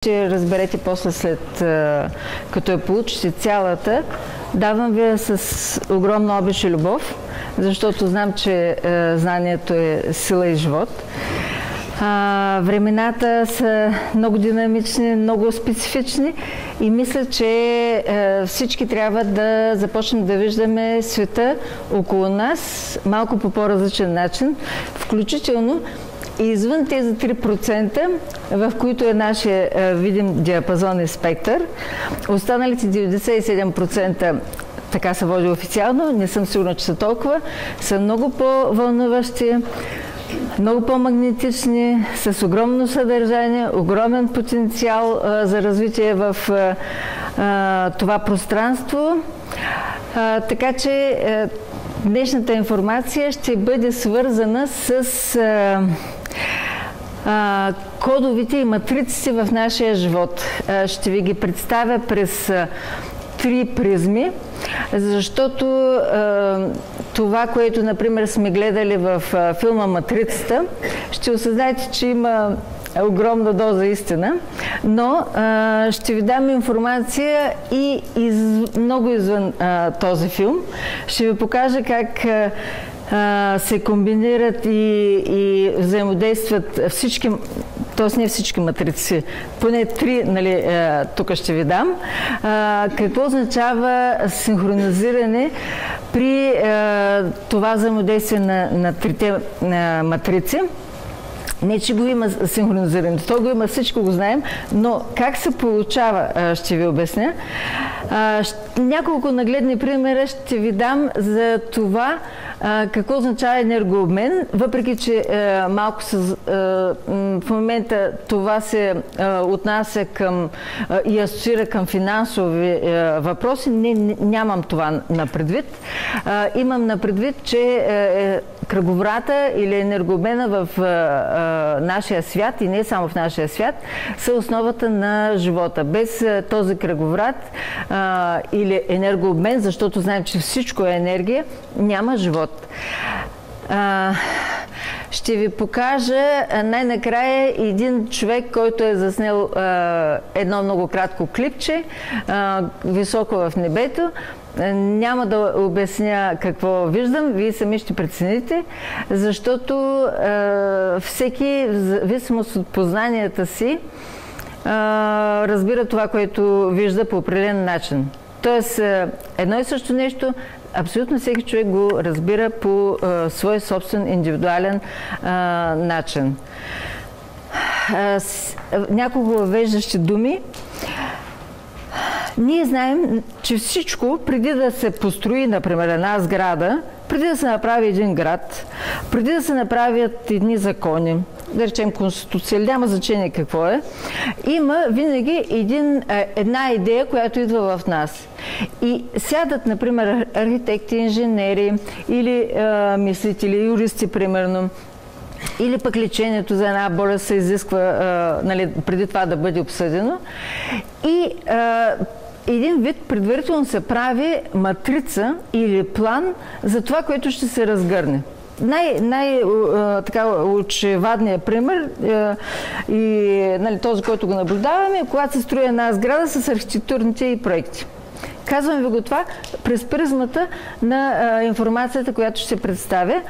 Ще разберете после след като я получите цялата. Давам ви с огромна обич и любов, защото знам, че знанието е сила и живот. Времената са много динамични, много специфични и мисля, че всички трябва да започнем да виждаме света около нас малко по по-различен начин, включително и извън тези 3%, в които е нашия видим диапазон и спектър. Останалите 97%, така се води официално, не съм сигурна, че са толкова, са много по-вълнуващи, много по-магнетични, с огромно съдържание, огромен потенциал за развитие в това пространство. Така че днешната информация ще бъде свързана с кодовите и матриците в нашия живот. Ще ви ги представя през три призми, защото това, което, например, сме гледали в филма «Матрицата», ще осъзнаете, че има огромна доза истина, но ще ви дам информация и много извън този филм. Ще ви покажа как се комбинират и взаимодействат всички, т.е. не всички матрици, поне три, нали, тук ще ви дам. Какво означава синхронизиране при това взаимодействие на трите матрици? Не, че го има синхронизиране, то го има, всичко го знаем, но как се получава, ще ви обясня. Няколко нагледни примера ще ви дам за това какво означава енергообмен, въпреки че малко в момента това се отнася към и асоциира към финансови въпроси. Нямам това на предвид. Имам на предвид, че кръговрата или енергообмена в нашия свят и не само в нашия свят са основата на живота. Без този кръговрат или енергообмен, защото знаем, че всичко е енергия, няма живот. Ще ви покажа най-накрая един човек, който е заснел едно много кратко клипче, високо в небето. Няма да обясня какво виждам, вие сами ще прецените, защото всеки, в зависимост от познанията си, разбира това, което вижда по определен начин. Тоест, едно и също нещо, абсолютно всеки човек го разбира по свой собствен индивидуален начин. Няколко въвеждащи думи. Ние знаем, че всичко, преди да се построи, например, една сграда, преди да се направи един град, преди да се направят едни закони, да речем конституция, няма значение какво е, има винаги една идея, която идва в нас. И сядат, например, архитекти, инженери или мислители, юристи, примерно, или пък лечението за една болест се изисква нали, преди това да бъде обсъдено. И един вид предварително се прави матрица или план за това, което ще се разгърне. Очевадният пример и нали, този, който го наблюдаваме, е когато се строи една сграда с архитектурните и проекти. Казвам ви го това през призмата на информацията, която ще представя.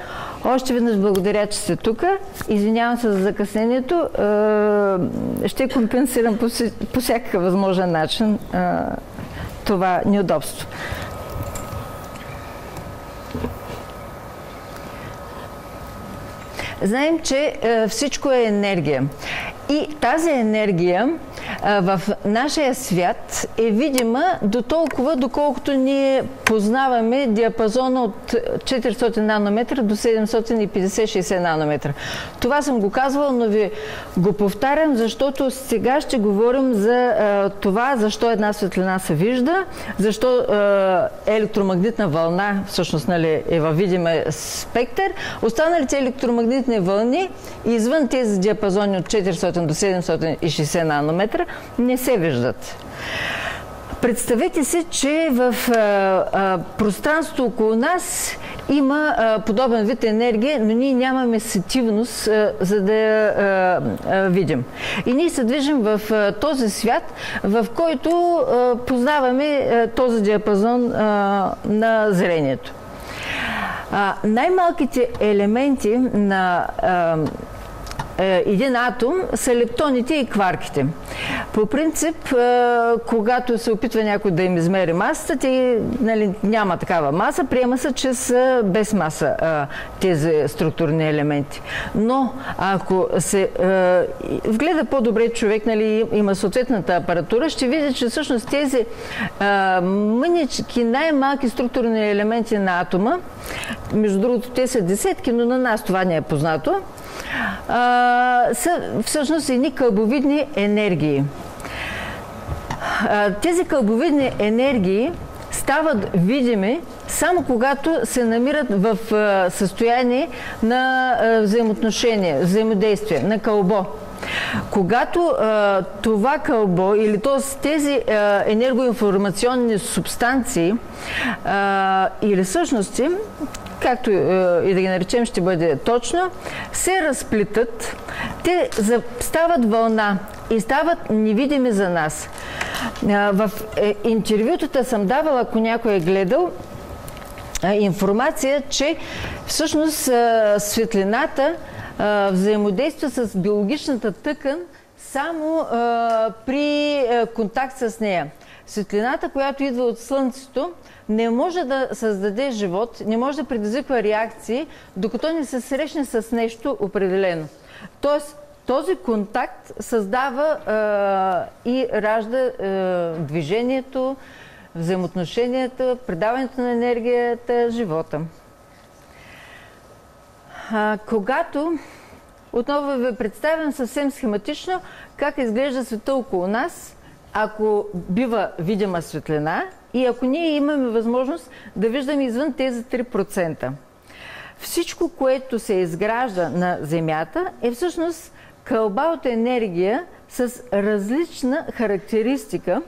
Още веднъж благодаря, че сте тук. Извинявам се за закъснението. Ще компенсирам по всякакъв възможен начин това неудобство. Знаем, че всичко е енергия. И тази енергия в нашия свят е видима до толкова, доколкото ние познаваме диапазона от 400 нанометра до 750-60 нанометра. Това съм го казвала, но ви го повтарям, защото сега ще говорим за това, защо една светлина се вижда, защо електромагнитна вълна всъщност нали, е във видимия спектър. Останалите електромагнитни вълни извън тези диапазони от 400 до 760 нанометра не се виждат. Представете си, че в пространството около нас има подобен вид енергия, но ние нямаме сетивност, за да я видим. И ние се движим в този свят, в който познаваме този диапазон на зрението. Най-малките елементи на един атом са лептоните и кварките. По принцип, когато се опитва някой да им измери масата, те няма такава маса, приема се, че са без маса тези структурни елементи. Но ако се вгледа по-добре човек, има съответната апаратура, ще види, че всъщност тези мънички, най-малки структурни елементи на атома, между другото те са десетки, но на нас това не е познато, са всъщност едни кълбовидни енергии. Тези кълбовидни енергии стават видими само когато се намират в състояние на взаимоотношение, взаимодействие, на кълбо. Когато това кълбо или тези енергоинформационни субстанции или същности, както и да ги наречем ще бъде точно, се разплитат, те стават вълна и стават невидими за нас. В интервютата съм давала, ако някой е гледал, информация, че всъщност светлината взаимодейства с биологичната тъкан само при контакт с нея. Светлината, която идва от Слънцето, не може да създаде живот, не може да предизвиква реакции, докато не се срещне с нещо определено. Тоест, този контакт създава и ражда движението, взаимоотношенията, предаването на енергията, живота. Когато отново ви представям съвсем схематично как изглежда света около нас, ако бива видима светлина и ако ние имаме възможност да виждаме извън тези 3%. Всичко, което се изгражда на Земята, е всъщност кълба от енергия с различна характеристика,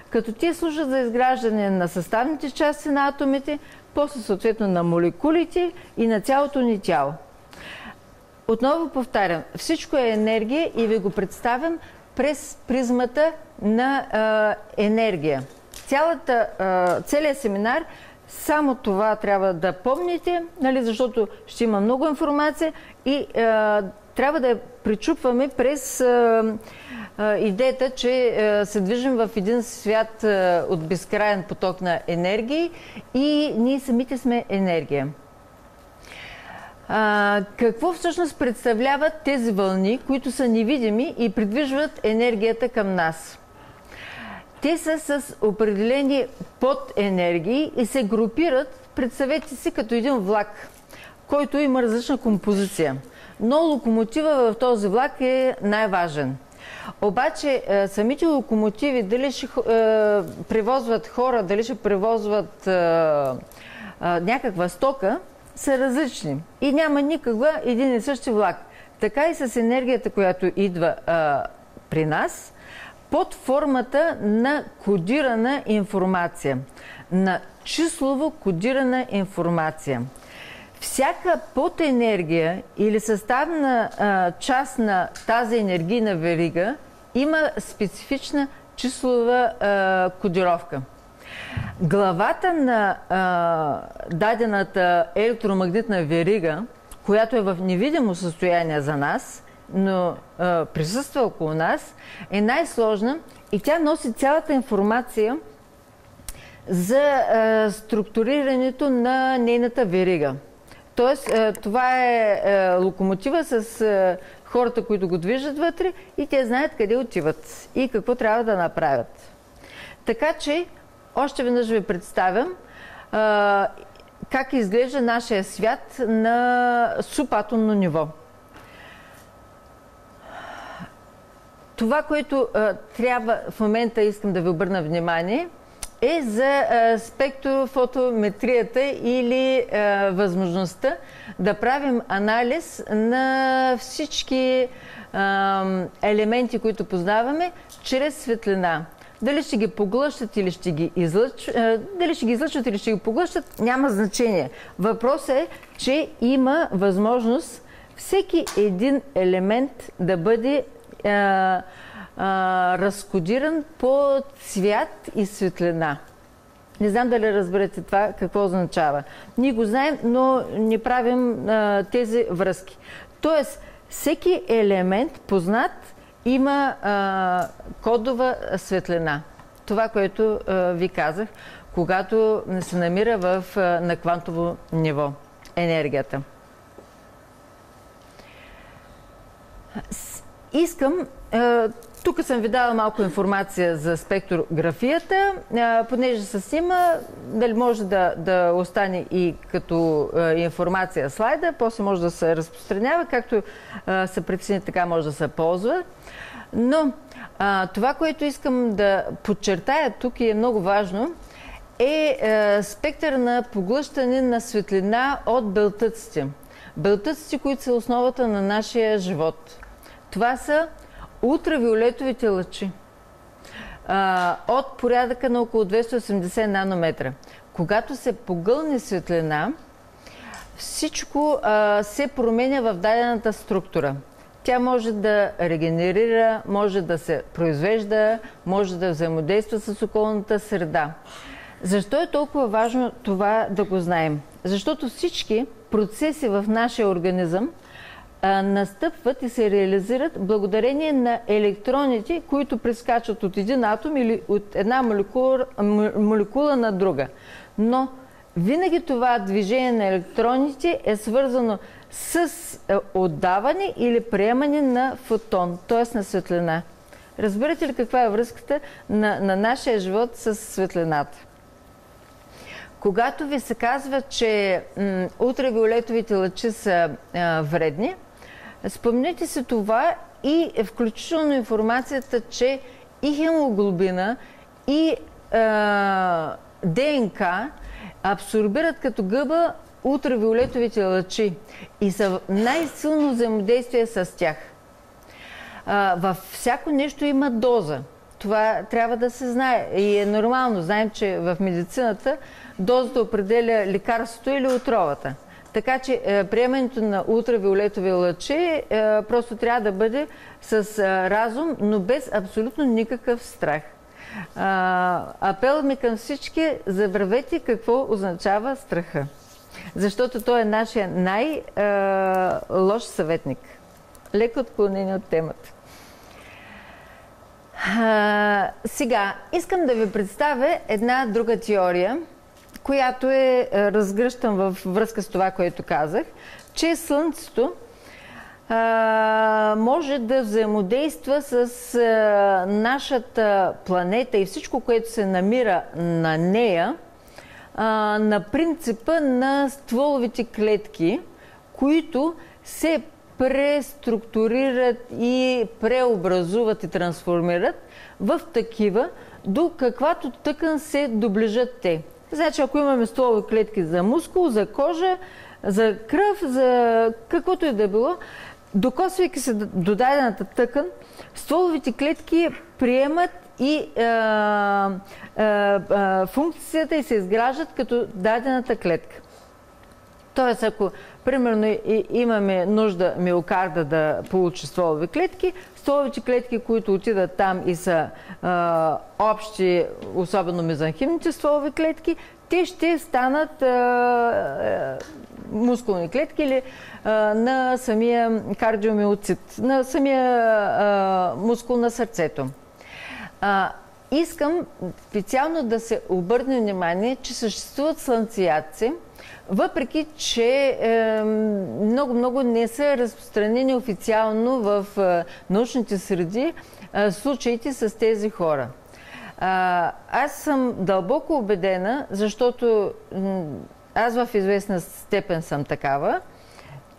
като те служат за изграждане на съставните части на атомите, после съответно на молекулите и на цялото ни тяло. Отново повтарям, всичко е енергия и ви го представям през призмата на енергия. Целият семинар, само това трябва да помните, защото ще има много информация и трябва да я пречупваме през идеята, че се движим в един свят от безкрайен поток на енергии и ние самите сме енергия. Какво всъщност представляват тези вълни, които са невидими и придвижват енергията към нас? Те са с определени поденергии и се групират, представете си, като един влак, който има различна композиция. Но локомотива в този влак е най-важен. Обаче самите локомотиви, дали ще превозват хора, дали ще превозват някаква стока, са различни. И няма никога един и същи влак. Така и с енергията, която идва при нас, под формата на кодирана информация, на числово кодирана информация. Всяка поденергия или съставна част на тази енергийна верига има специфична числова кодировка. Главата на дадената електромагнитна верига, която е в невидимо състояние за нас, но присъства около нас, е най-сложна и тя носи цялата информация за структурирането на нейната верига. Тоест, това е локомотива с хората, които го движат вътре и те знаят къде отиват и какво трябва да направят. Така че, още веднъж ви представям как изглежда нашия свят на субатомно ниво. Това, което трябва в момента искам да ви обърна внимание, е за спектрофотометрията или възможността да правим анализ на всички елементи, които познаваме, чрез светлина. Дали ще ги поглъщат или ще ги излъчват, дали ще ги излъчват или ще ги поглъщат, няма значение. Въпросът е, че има възможност всеки един елемент да бъде разкодиран по цвят и светлина. Не знам дали разберете това какво означава. Ние го знаем, но не правим тези връзки. Тоест, всеки елемент познат има кодова светлина. Това, което ви казах, когато се намира на квантово ниво енергията. Искам, тук съм ви дала малко информация за спектрографията, понеже се снима, дали може да остане и като информация слайда, после може да се разпространява, както се прецени, така може да се ползва. Но това, което искам да подчертая тук и е много важно, е спектър на поглъщане на светлина от белтъците. Белтъците, които са основата на нашия живот. Това са ултравиолетовите лъчи от порядъка на около 280 нанометра. Когато се погълне светлина, всичко се променя в дадената структура. Тя може да регенерира, може да се произвежда, може да взаимодейства с околната среда. Защо е толкова важно това да го знаем? Защото всички процеси в нашия организъм настъпват и се реализират благодарение на електроните, които прескачат от един атом или от една молекула на друга. Но винаги това движение на електроните е свързано с отдаване или приемане на фотон, т.е. на светлина. Разбирате ли каква е връзката на нашия живот с светлината? Когато ви се казва, че ултравиолетовите лъчи са вредни, спомнете си това и включително информацията, че и хемоглобина, и ДНК абсорбират като гъба ултравиолетовите лъчи и са в най-силно взаимодействие с тях. Във всяко нещо има доза. Това трябва да се знае и е нормално. Знаем, че в медицината дозата определя лекарството или отровата. Така че приемането на ултравиолетови лъчи просто трябва да бъде с разум, но без абсолютно никакъв страх. Апелът ми към всички: забравете какво означава страха. Защото той е нашия най-лош съветник. Леко отклонение от темата. Сега, искам да ви представя една друга теория, която разгръщам във връзка с това, което казах, че Слънцето може да взаимодейства с нашата планета и всичко, което се намира на нея, на принципа на стволовите клетки, които се преструктурират и преобразуват и трансформират в такива, до каквато тъкан се доближат те. Значи, ако имаме стволови клетки за мускул, за кожа, за кръв, за каквото и да било, докосвайки се до дадената тъкан, стволовите клетки приемат и функцията и се изграждат като дадената клетка. Тоест, ако примерно имаме нужда миокарда да получи стволови клетки, стволовите клетки, които отидат там и са общи, особено мезанхимните стволови клетки, те ще станат мускулни клетки или на самия кардиомиоцит, на самия мускул на сърцето. Искам специално да се обърне внимание, че съществуват слънцеядци, въпреки че много не са разпространени официално в научните среди случаите с тези хора. Аз съм дълбоко убедена, защото аз в известна степен съм такава,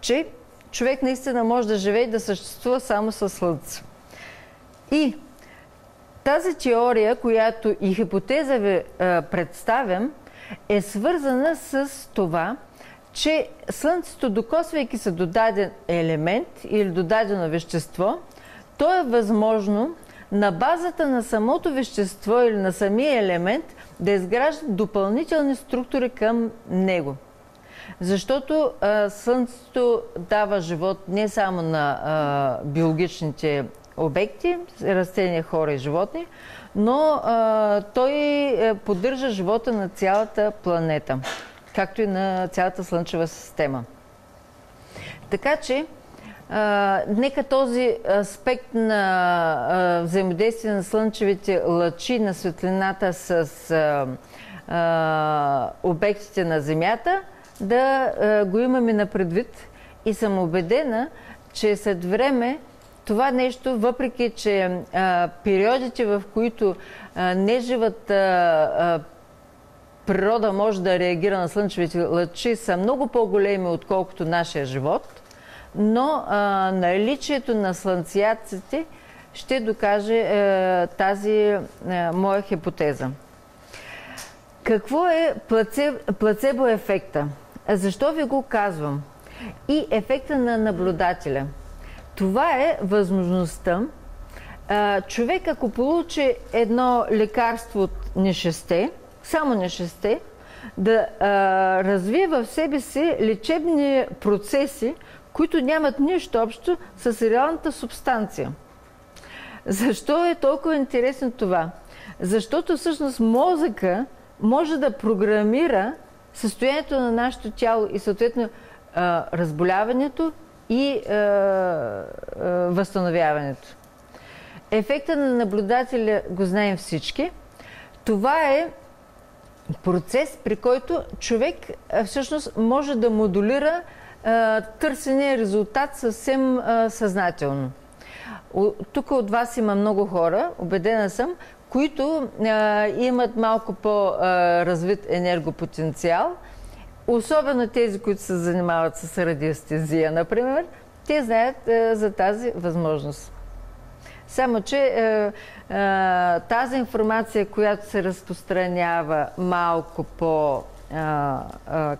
че човек наистина може да живее и да съществува само със Слънце. И тази теория, която и хипотеза ви представям, е свързана с това, че Слънцето, докосвайки се до даден елемент или до дадено вещество, то е възможно на базата на самото вещество или на самия елемент да изграждат допълнителни структури към него. Защото Слънцето дава живот не само на биологичните обекти, растения, хора и животни, но той поддържа живота на цялата планета, както и на цялата Слънчева система. Така че, нека този аспект на взаимодействие на слънчевите лъчи, на светлината с обектите на Земята, да го имаме на предвид, и съм убедена, че след време това нещо, въпреки че периодите, в които неживата природа може да реагира на слънчевите лъчи, са много по-големи, отколкото нашия живот, но наличието на слънцяците ще докаже тази моя хипотеза. Какво е плацебо ефекта? Защо ви го казвам? И ефекта на наблюдателя. Това е възможността човек, ако получи едно лекарство от нешесте, само нешесте, да развие в себе си лечебни процеси, които нямат нищо общо с реалната субстанция. Защо е толкова интересно това? Защото всъщност мозъка може да програмира състоянието на нашето тяло и съответно разболяването и възстановяването. Ефекта на наблюдателя го знаем всички. Това е процес, при който човек всъщност може да модулира търсения резултат съвсем съзнателно. Тук от вас има много хора, убедена съм, които имат малко по-развит енергопотенциал, особено тези, които се занимават с радиестезия, например, те знаят за тази възможност. Само че тази информация, която се разпространява малко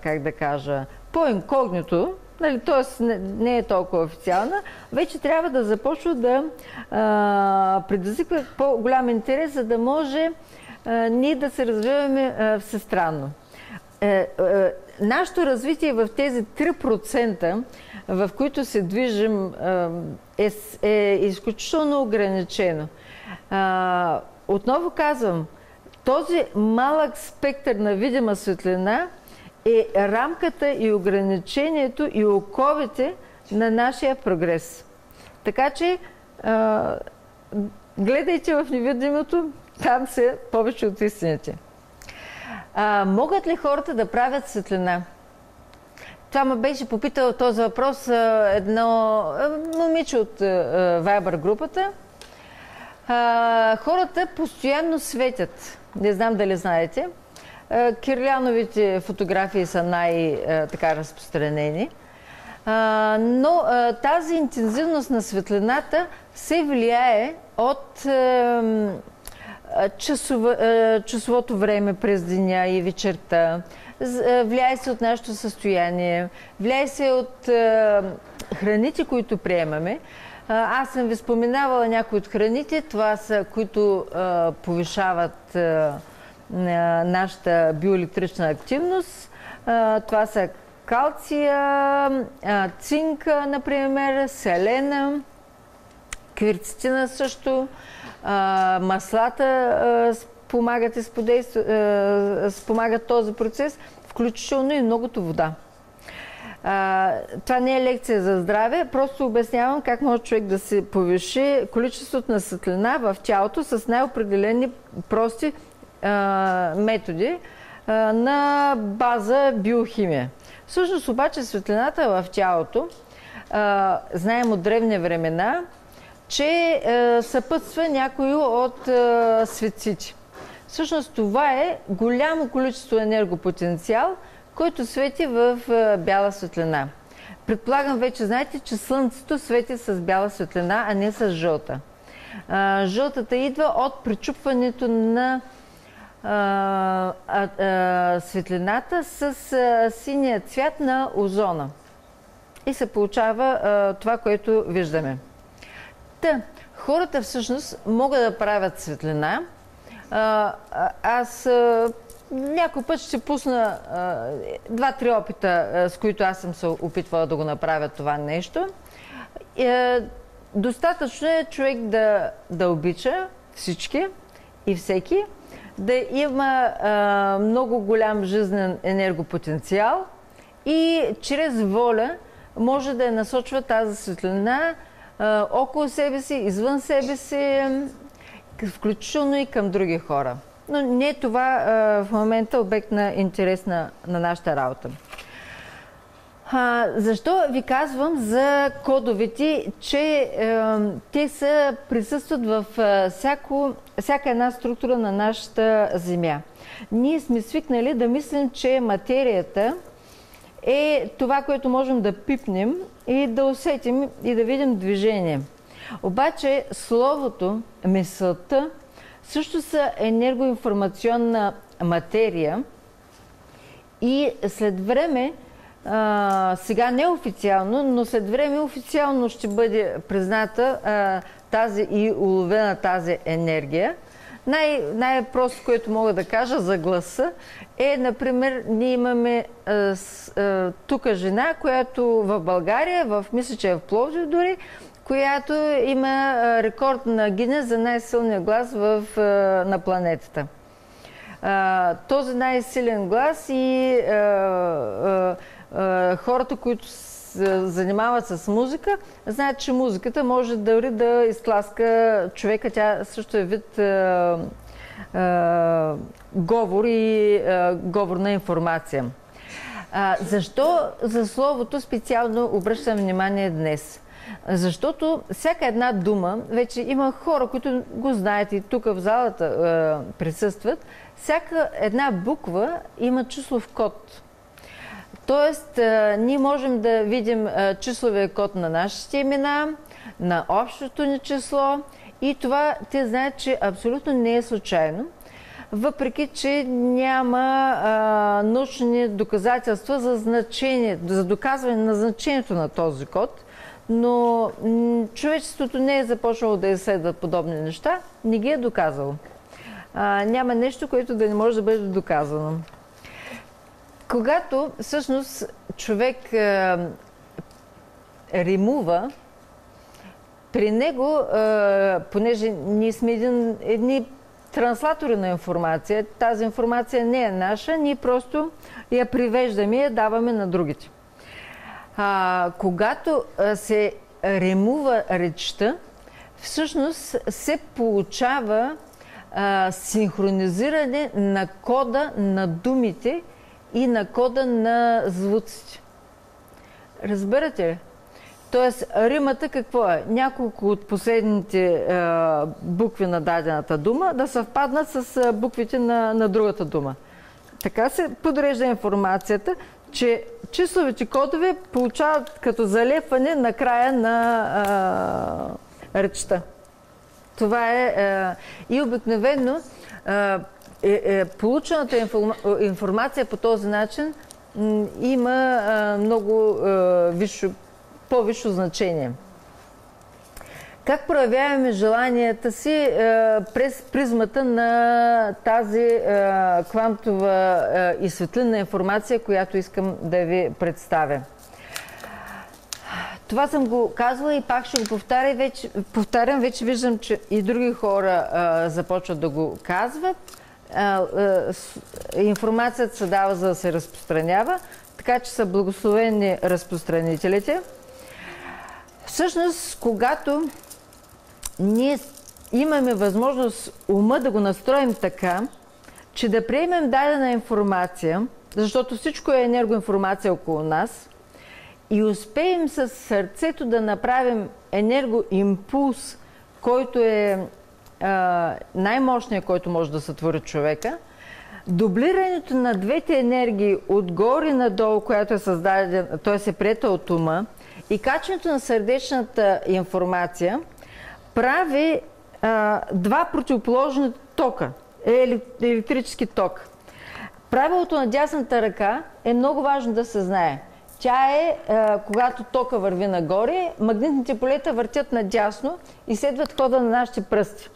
как да кажа, по-инкогнито, нали, т.е. не е толкова официална, вече трябва да започва да предизвиква по-голям интерес, за да може ние да се развиваме всестранно. Нашето развитие в тези 3%, в които се движим, е изключително ограничено. Отново казвам, този малък спектър на видима светлина е рамката и ограничението и оковите на нашия прогрес. Така че гледайте в невидимото, там са повече от истините. Могат ли хората да правят светлина? Това ме беше попитал този въпрос едно момиче от Viber групата. Хората постоянно светят. Не знам дали знаете. Кирляновите фотографии са най-така разпространени. Но тази интензивност на светлината се влияе от часовото време през деня и вечерта, влияе се от нашето състояние, влияе се от храните, които приемаме. Аз съм ви споменавала някои от храните, това са, които повишават нашата биоелектрична активност. Това са калция, цинка, например, селена, кверцетина също, маслата спомагат този процес, включително и многото вода. Това не е лекция за здраве, просто обяснявам как може човек да се повиши количеството на светлина в тялото с най-определени прости методи на база биохимия. Всъщност обаче светлината в тялото, знаем от древни времена, че съпътства някои от светците. Всъщност това е голямо количество енергопотенциал, който свети в бяла светлина. Предполагам, вече знаете, че Слънцето свети с бяла светлина, а не с жълта. Жълтата идва от пречупването на светлината с синия цвят на озона. И се получава това, което виждаме. хората всъщност могат да правят светлина. Аз някой път ще пусна 2-3 опита, с които аз съм се опитвала да го направя това нещо. Достатъчно е човек да обича всички и всеки, да има много голям жизнен енергопотенциал и чрез воля може да я насочва тази светлина около себе си, извън себе си, включително и към други хора. Но не е това в момента обект на интерес на нашата работа. Защо ви казвам за кодовете, че те присъстват в всяка една структура на нашата Земя? Ние сме свикнали да мислим, че материята е това, което можем да пипнем и да усетим и да видим движение. Обаче словото, мисълта също са енергоинформационна материя и след време, сега не официално, но след време официално ще бъде призната тази и уловена тази енергия. Най-просто, което мога да кажа за гласа е, например, ние имаме тук жена, която в България, мисля, че е в Пловдив дори, която има рекорд на Гинес за най-силния глас на планетата. Този най-силен глас и хората, които се занимават с музика, знаят, че музиката може дори да изтласка човека. Тя също е вид говор и говорна информация. Защо за словото специално обръщам внимание днес? Защото всяка една дума, вече има хора, които го знаят и тук в залата присъстват, всяка една буква има числов код. Тоест, ние можем да видим числовия код на нашите имена, на общото ни число и това те знаят, че абсолютно не е случайно. Въпреки че няма научни доказателства за доказване на значението на този код, но човечеството не е започнало да изследва подобни неща, не ги е доказало. Няма нещо, което да не може да бъде доказано. Когато всъщност човек римува, при него, понеже ние сме едни транслатори на информация, тази информация не е наша, ние просто я привеждаме и я даваме на другите. Когато се римува речта, всъщност се получава синхронизиране на кода на думите и на кода на звуците. Разбирате ли? Тоест, римата какво е? Няколко от последните букви на дадената дума да съвпаднат с буквите на другата дума. Така се подрежда информацията, че числовите кодове получават като залепване на края на речта. Това е и обикновено получената информация по този начин има много по-висше значение. Как проявяваме желанията си през призмата на тази квантова и светлинна информация, която искам да ви представя? Това съм го казвала и пак ще го повтарям. Вече виждам, че и други хора започват да го казват. Информацията се дава, за да се разпространява, така че са благословени разпространителите. Всъщност, когато ние имаме възможност ума да го настроим така, че да приемем дадена информация, защото всичко е енергоинформация около нас, и успеем с сърцето да направим енергоимпулс, който е най-мощният, който може да сътвори човека, дублирането на двете енергии отгоре надолу, която е създадена, т.е. е приета от ума, и качването на сърдечната информация прави два противоположни тока, електрически ток. Правилото на дясната ръка е много важно да се знае, Тя е, когато тока върви нагоре, магнитните полета въртят надясно и следват хода на нашите пръсти.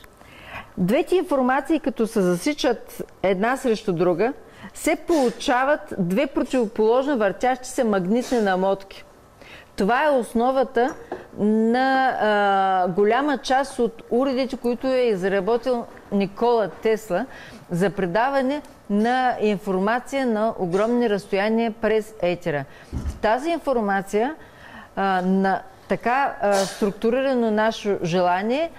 Двете информации, като се засичат една срещу друга, се получават две противоположно въртящи се магнитни намотки. Това е основата на голяма част от уредите, които е изработил Никола Тесла за предаване на информация на огромни разстояния през етера. Тази информация на така структурирано наше желание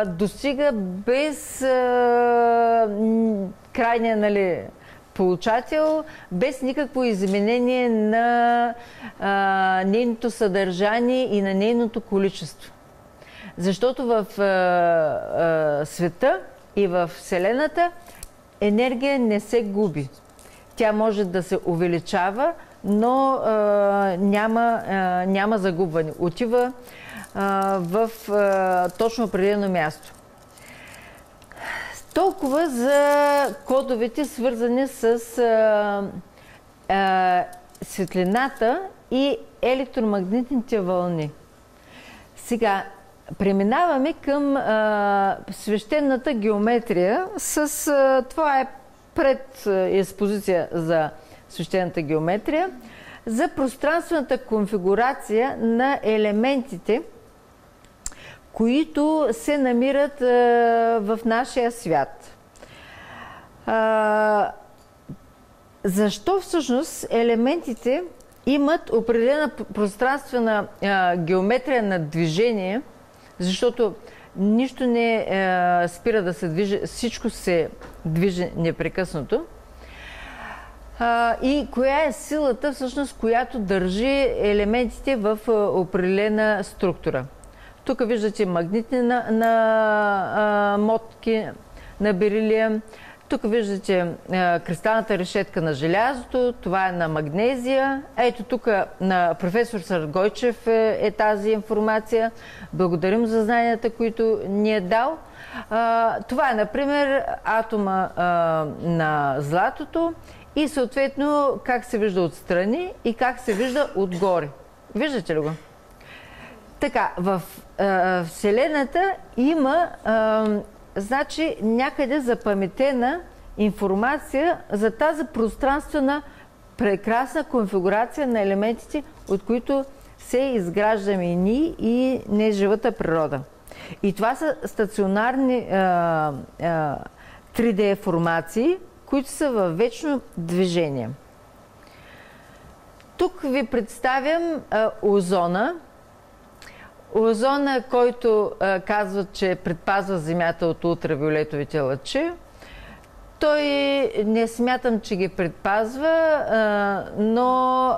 достига без крайния получател, без никакво изменение на нейното съдържание и на нейното количество. Защото в света и в Вселената енергия не се губи. Тя може да се увеличава, но няма загубване. Отива в точно определено място. Толкова за кодовете, свързани с светлината и електромагнитните вълни. Сега преминаваме към свещената геометрия. Това е пред експозиция за свещената геометрия, за пространствената конфигурация на елементите, които се намират в нашия свят. Защо всъщност елементите имат определена пространствена геометрия на движение? Защото нищо не спира да се движи, всичко се движи непрекъснато. И коя е силата, всъщност, която държи елементите в определена структура? Тук виждате магнитни мотки на берилия. Тук виждате кристалната решетка на желязото. Това е на магнезия. Ето тук на професор Съргойчев е тази информация. Благодарим за знанията, които ни е дал. Това е, например, атома на златото и съответно как се вижда отстрани и как се вижда отгоре. Виждате ли го? Така, в Вселената има значи някъде запаметена информация за тази пространствена прекрасна конфигурация на елементите, от които се изграждаме и ние, и неживата природа. И това са стационарни 3D формации, които са във вечно движение. Тук ви представям озона. Озона, който казват, че предпазва Земята от ултравиолетовите лъчи. Той не смятам, че ги предпазва, но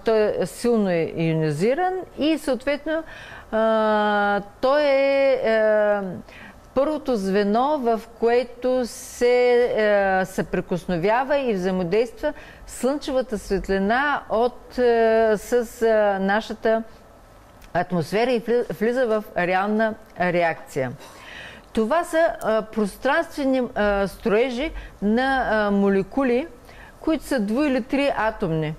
той е силно ионизиран и съответно той е първото звено, в което се съприкосновява и взаимодейства слънчевата светлина с нашата атмосфера и влиза в реална реакция. Това са пространствени строежи на молекули, които са 2 или 3 атомни.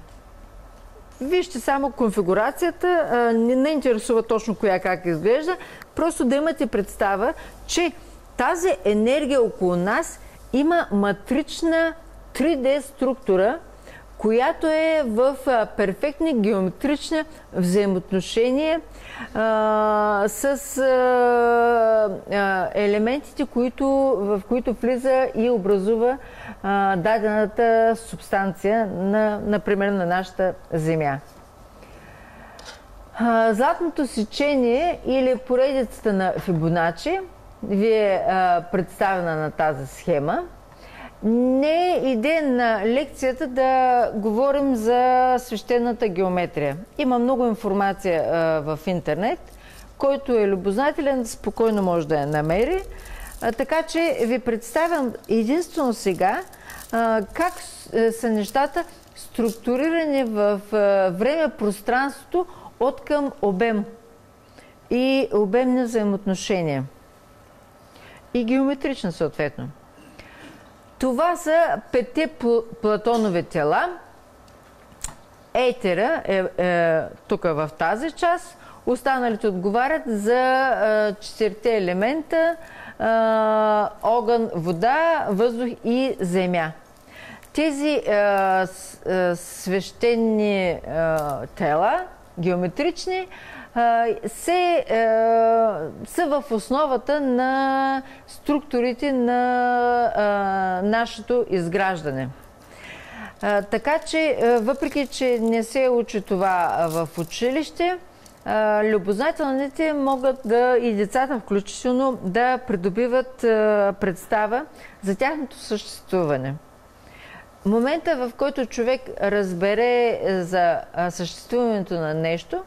Вижте само конфигурацията, не интересува точно коя как изглежда, просто да имате представа, че тази енергия около нас има матрична 3D структура, която е в перфектни геометрични взаимоотношения с елементите, в които влиза и образува дадената субстанция, например, на нашата Земя. Златното сечение или поредицата на Фибоначи ви е представена на тази схема. Не е идея на лекцията да говорим за свещената геометрия. Има много информация в интернет, който е любознателен, спокойно може да я намери. Така че ви представям единствено сега как са нещата структурирани в време-пространството от към обем и обемни взаимоотношения. И геометрични съответно. Това са 5 Платонови тела. Етера е тук в тази част, останалите отговарят за четирите елемента огън, вода, въздух и земя. Тези свещени тела, геометрични, са в основата на структурите на нашето изграждане. Така че, въпреки че не се учи това в училище, любознателните могат и децата включително, да придобиват представа за тяхното съществуване. Момента, в който човек разбере за съществуването на нещо,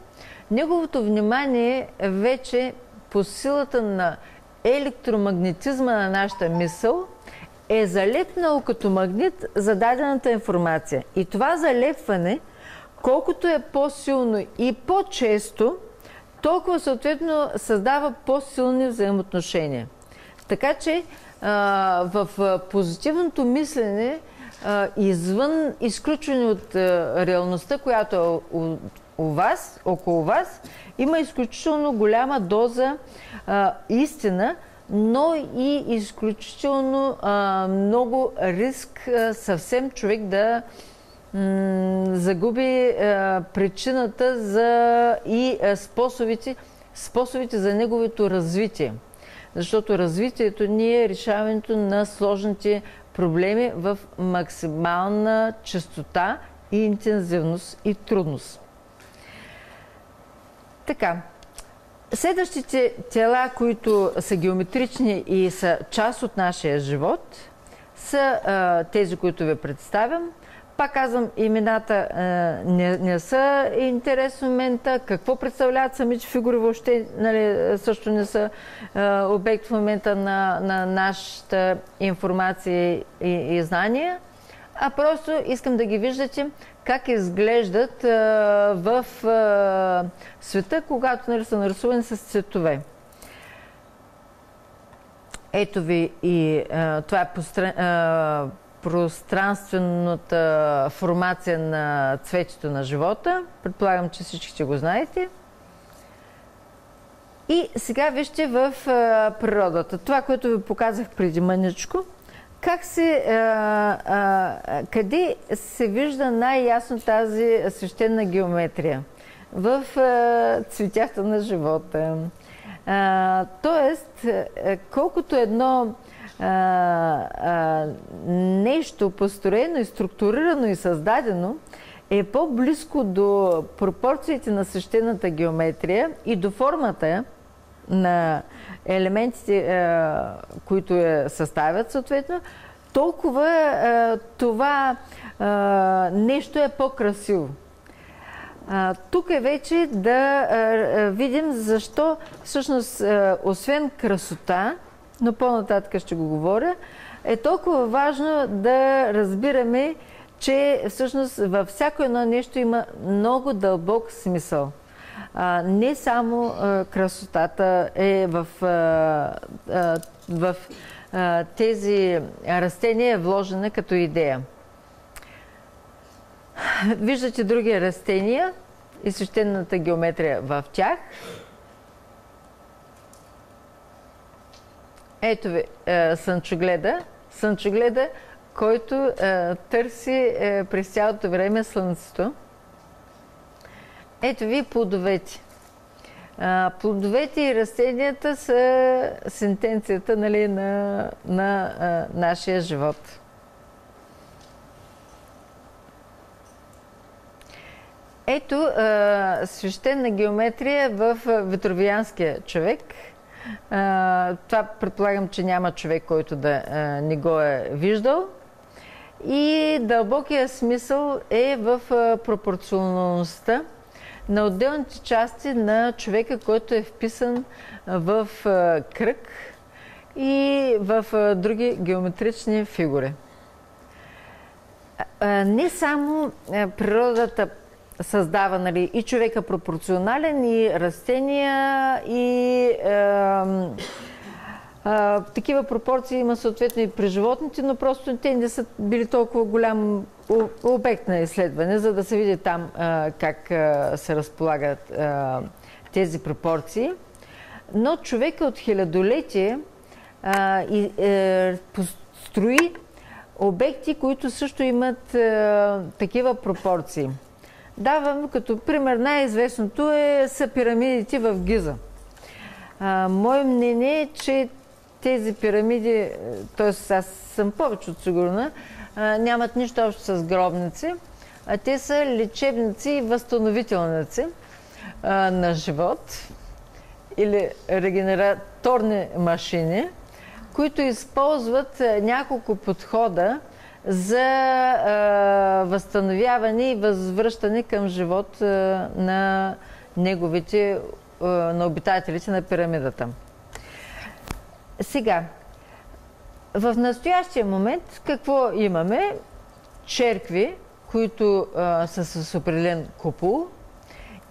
неговото внимание вече по силата на електромагнетизма на нашата мисъл е залепнало като магнит за дадената информация. И това залепване, колкото е по-силно и по-често, толкова съответно създава по-силни взаимоотношения. Така че в позитивното мислене, извън изключване от реалността, която е у вас, около вас, има изключително голяма доза истина, но и изключително много риск съвсем човек да загуби причината и способите за неговото развитие. Защото развитието ни е решаването на сложните проблеми в максимална честота и интензивност и трудност. Така, следващите тела, които са геометрични и са част от нашия живот, са тези, които ви представям. Пак казвам, имената не са интерес в момента. Какво представляват самите фигури въобще, нали, също не са обект в момента на нашата информация и знания. А просто искам да ги виждате как изглеждат в света, когато, нали, са нарисувани с цветове. Ето ви и това е пространствената формация на цветето на живота. Предполагам, че всички го знаете. И сега вижте в природата. Това, което ви показах преди мъничко, къде се вижда най-ясно тази свещена геометрия? В цветята на живота. Тоест, колкото едно нещо построено и структурирано и създадено е по-близко до пропорциите на свещената геометрия и до формата на елементите, които я съставят съответно, толкова това нещо е по-красиво. Тук е вече да видим защо всъщност, освен красота, но по-нататък ще го говоря, е толкова важно да разбираме, че всъщност във всяко едно нещо има много дълбок смисъл. Не само красотата е в тези растения вложена като идея. Виждате други растения и свещената геометрия в тях. Ето ви слънчогледа, който търси през цялото време слънцето. Ето ви плодовете. Плодовете и растенията са сентенцията, нали, на нашия живот. Ето свещена геометрия в витрувианския човек. Това предполагам, че няма човек, който да не го е виждал. И дълбокия смисъл е в пропорционалността на отделните части на човека, който е вписан в кръг и в други геометрични фигури. Не само природата създава, нали, и човека пропорционален, и растения, и Такива пропорции има съответно и при животните, но просто те не са били толкова голям обект на изследване, за да се види там как се разполагат тези пропорции. Но човека от хилядолетие построи обекти, които също имат такива пропорции. Давам като пример, най-известното са пирамидите в Гиза. Мое мнение е, че тези пирамиди, т.е. аз съм повече от сигурна, нямат нищо общо с гробници, а те са лечебници и възстановителници на живот или регенераторни машини, които използват няколко подхода за възстановяване и възвръщане към живот на неговите, на обитателите на пирамидата. Сега, в настоящия момент какво имаме? Черкви, които са с определен купол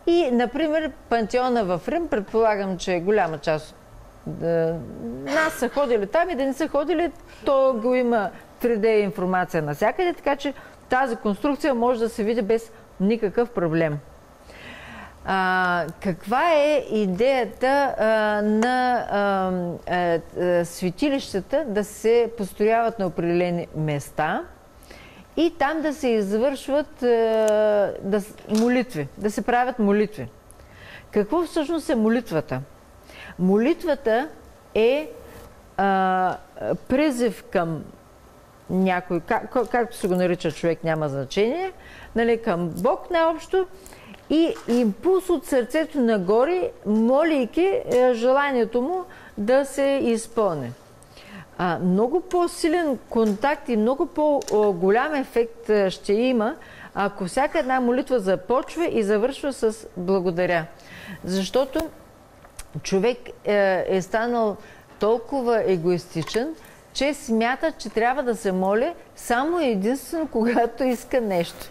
и, например, пантеона в Рим, предполагам, че голяма част нас са ходили там и да не са ходили, то го има 3D информация навсякъде, така че тази конструкция може да се види без никакъв проблем. Каква е идеята на светилищата да се построяват на определени места и там да се извършват молитви, да се правят молитви? Какво всъщност е молитвата? Молитвата е призив към някой, както се го нарича човек, няма значение, нали, към Бог най-общо, и импулс от сърцето нагоре, молейки желанието му да се изпълни. Много по-силен контакт и много по-голям ефект ще има, ако всяка една молитва започва и завършва с благодаря. Защото човек е станал толкова егоистичен, че смята, че трябва да се моли само единствено когато иска нещо.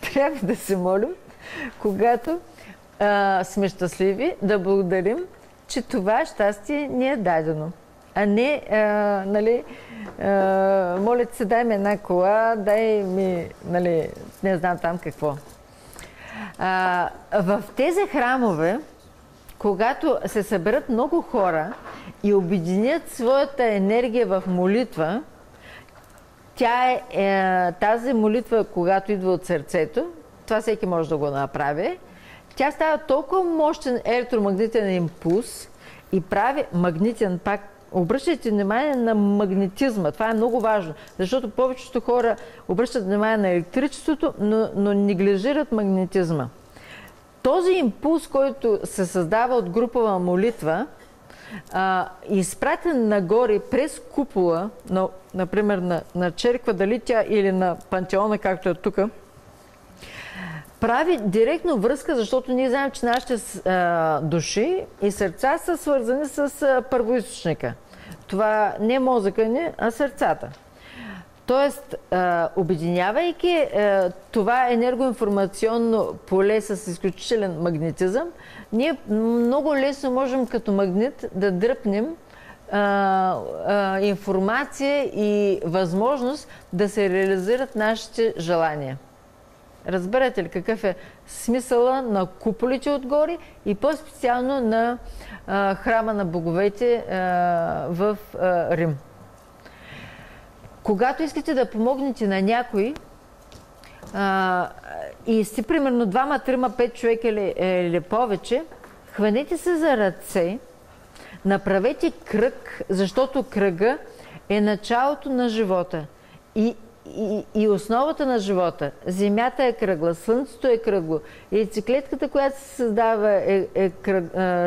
Трябва да се молим, когато сме щастливи, да благодарим, че това щастие ни е дадено. А не, нали, моля се, дай ми една кола, дай ми, нали, не знам там какво. В тези храмове, когато се съберат много хора и обединят своята енергия в молитва, тази молитва, когато идва от сърцето, това всеки може да го направи, тя става толкова мощен електромагнитен импулс и прави магнитен пак. Обръщайте внимание на магнетизма. Това е много важно, защото повечето хора обръщат внимание на електричеството, но неглижират магнетизма. Този импулс, който се създава от групова молитва, изпратен нагоре през купола, например на черква, дали тя или на пантеона, както е тук, прави директно връзка, защото ние знаем, че нашите души и сърца са свързани с първоизточника. Това не е мозъка ни, а сърцата. Тоест, обединявайки това енергоинформационно поле с изключителен магнетизъм, ние много лесно можем като магнит да дръпнем информация и възможност да се реализират нашите желания. Разбирате ли какъв е смисъла на куполите отгоре и по-специално на храма на боговете в Рим? Когато искате да помогнете на някой и сте примерно 2, 3, 5 човека или повече, хванете се за ръце, направете кръг, защото кръга е началото на живота и основата на живота. Земята е кръгла, слънцето е кръгло, яйцеклетката, която се създава,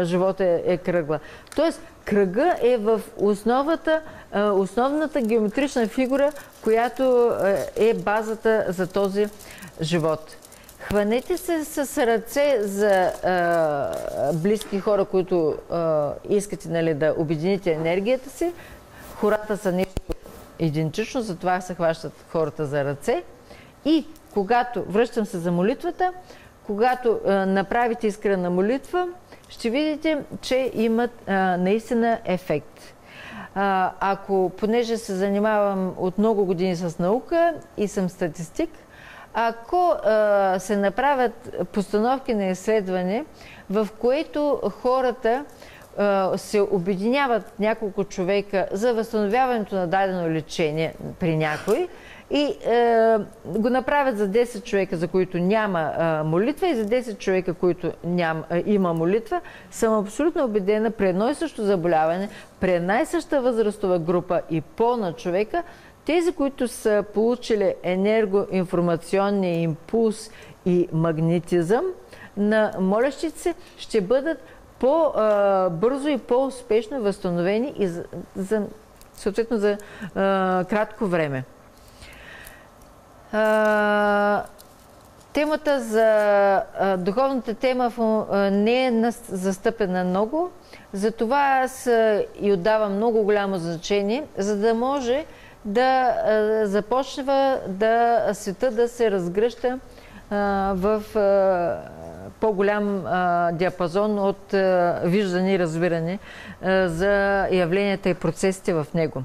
живота е кръгла. Тоест, кръга е в основната геометрична фигура, която е базата за този живот. Хванете се с ръце за близки хора, които искате, нали, да обедините енергията си. Хората са нещо идентично, затова се хващат хората за ръце. И когато, връщам се за молитвата, когато направите искрена молитва, ще видите, че имат наистина ефект. понеже се занимавам от много години с наука и съм статистик, ако се направят постановки на изследване, в което хората се обединяват няколко човека за възстановяването на дадено лечение при някой и го направят за 10 човека, за които няма молитва, и за 10 човека, които има молитва, съм абсолютно убедена, при едно и също заболяване, при една и съща възрастова група и пол на човека, тези, които са получили енергоинформационния импулс и магнетизъм на молящите се, ще бъдат по-бързо и по-успешно възстановени и съответно за кратко време. Темата за духовната тема не е застъпена много, затова аз и отдавам много голямо значение, за да може да започва света да се разгръща в по-голям диапазон от виждане и разбиране за явленията и процесите в него.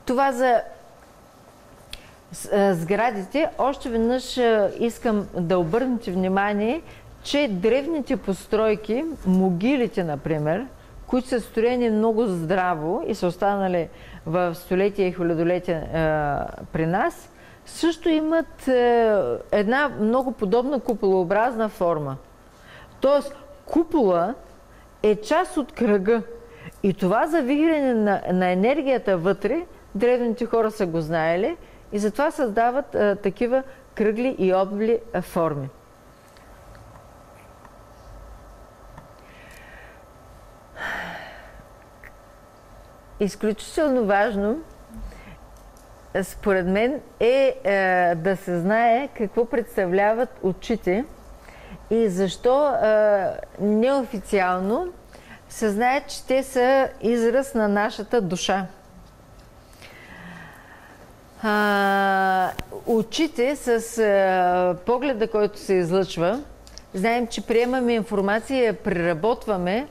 Това за сградите. Още веднъж искам да обърнете внимание, че древните постройки, могилите, например, които са строени много здраво и са останали в столетия и хилядолетия при нас, също имат една много подобна куполообразна форма. Тоест, купола е част от кръга. И това завихрене на енергията вътре, древните хора са го знаели и затова създават такива кръгли и обли форми. Изключително важно, според мен, е да се знае какво представляват очите и защо неофициално се знае, че те са израз на нашата душа. Очите с погледа, който се излъчва, знаем, че приемаме информация и я преработваме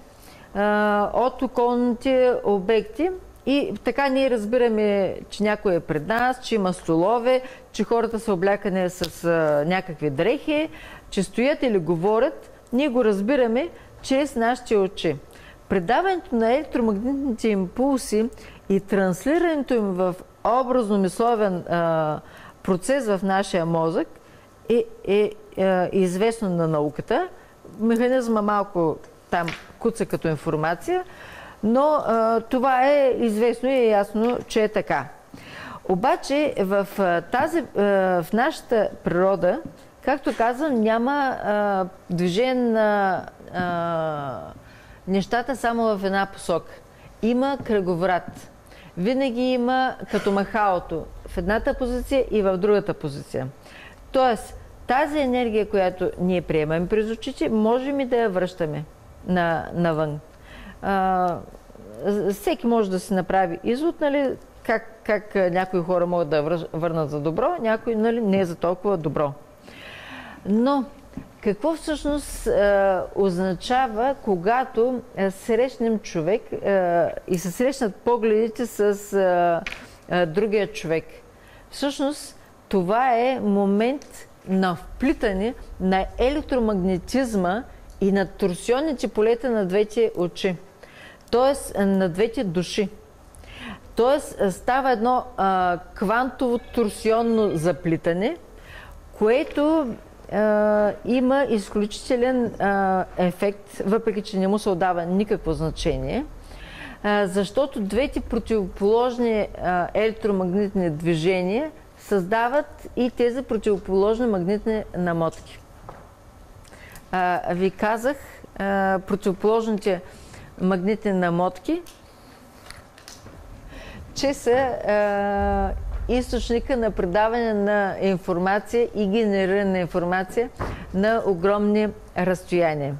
от околните обекти и така ние разбираме, че някой е пред нас, че има столове, че хората са облякани с някакви дрехи, че стоят или говорят. Ние го разбираме чрез нашите очи. Предаването на електромагнитните импулси и транслирането им в образно-мисловен процес в нашия мозък е известно на науката. Механизма малко там куца като информация, но това е известно и е ясно, че е така. Обаче в нашата природа, както казвам, няма движение на нещата само в една посока. Има кръговрат. Винаги има като махалото в едната позиция и в другата позиция. Тоест, тази енергия, която ние приемаме през очите, можем и да я връщаме навън. Всеки може да си направи извод, нали, как някои хора могат да я върнат за добро, някои, нали, не е за толкова добро. Но какво всъщност означава, когато срещнем човек и се срещнат погледите с другия човек? Всъщност това е момент на вплитане на електромагнетизма и на торсионните полета на двете очи, т.е. на двете души. Т.е. става едно квантово торсионно заплитане, което има изключителен ефект, въпреки че не му се отдава никакво значение, защото двете противоположни електромагнитни движения създават и тези противоположни магнитни намотки. Ви казах, противоположните магнитни намотки, че са източника на предаване на информация и генериране на информация на огромни разстояния.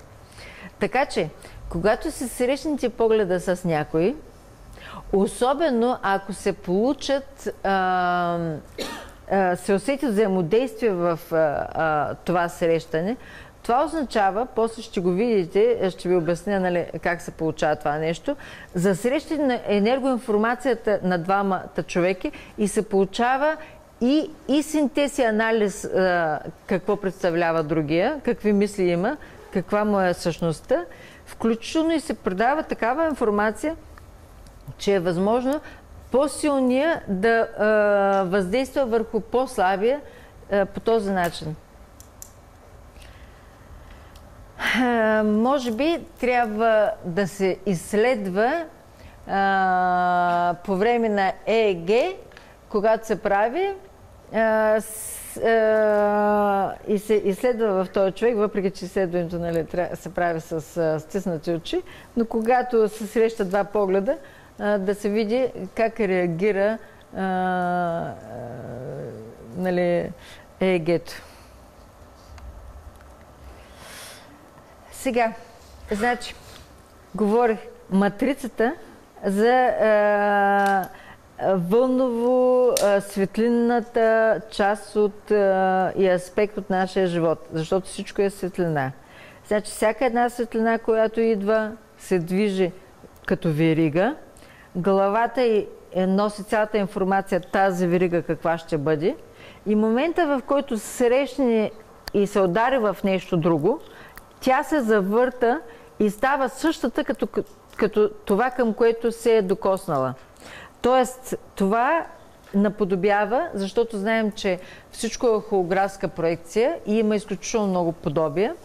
Така че, когато се срещнете погледа с някой, особено ако се получат, се усети взаимодействие в това срещане, Това означава, после ще го видите, ще ви обясня, нали, как се получава това нещо, за срещи на енергоинформацията на двамата човеки и се получава и синтез и анализ какво представлява другия, какви мисли има, каква му е същността, включително и се предава такава информация, че е възможно по-силния да въздейства върху по-слабия по този начин. Може би трябва да се изследва по време на ЕЕГ, когато се прави и се изследва в този човек, въпреки че изследването, нали, се прави с стиснати очи, но когато се срещат два погледа, да се види как реагира нали, ЕЕГ-то. Сега, значи, говорих матрицата за вълново-светлинната част и аспект от нашия живот, защото всичко е светлина. Значи, всяка една светлина, която идва, се движи като верига. Главата й носи цялата информация, тази верига каква ще бъде. И момента, в който срещне и се удари в нещо друго, тя се завърта и става същата като това, към което се е докоснала. Тоест, това наподобява, защото знаем, че всичко е холографска проекция и има изключително много подобия,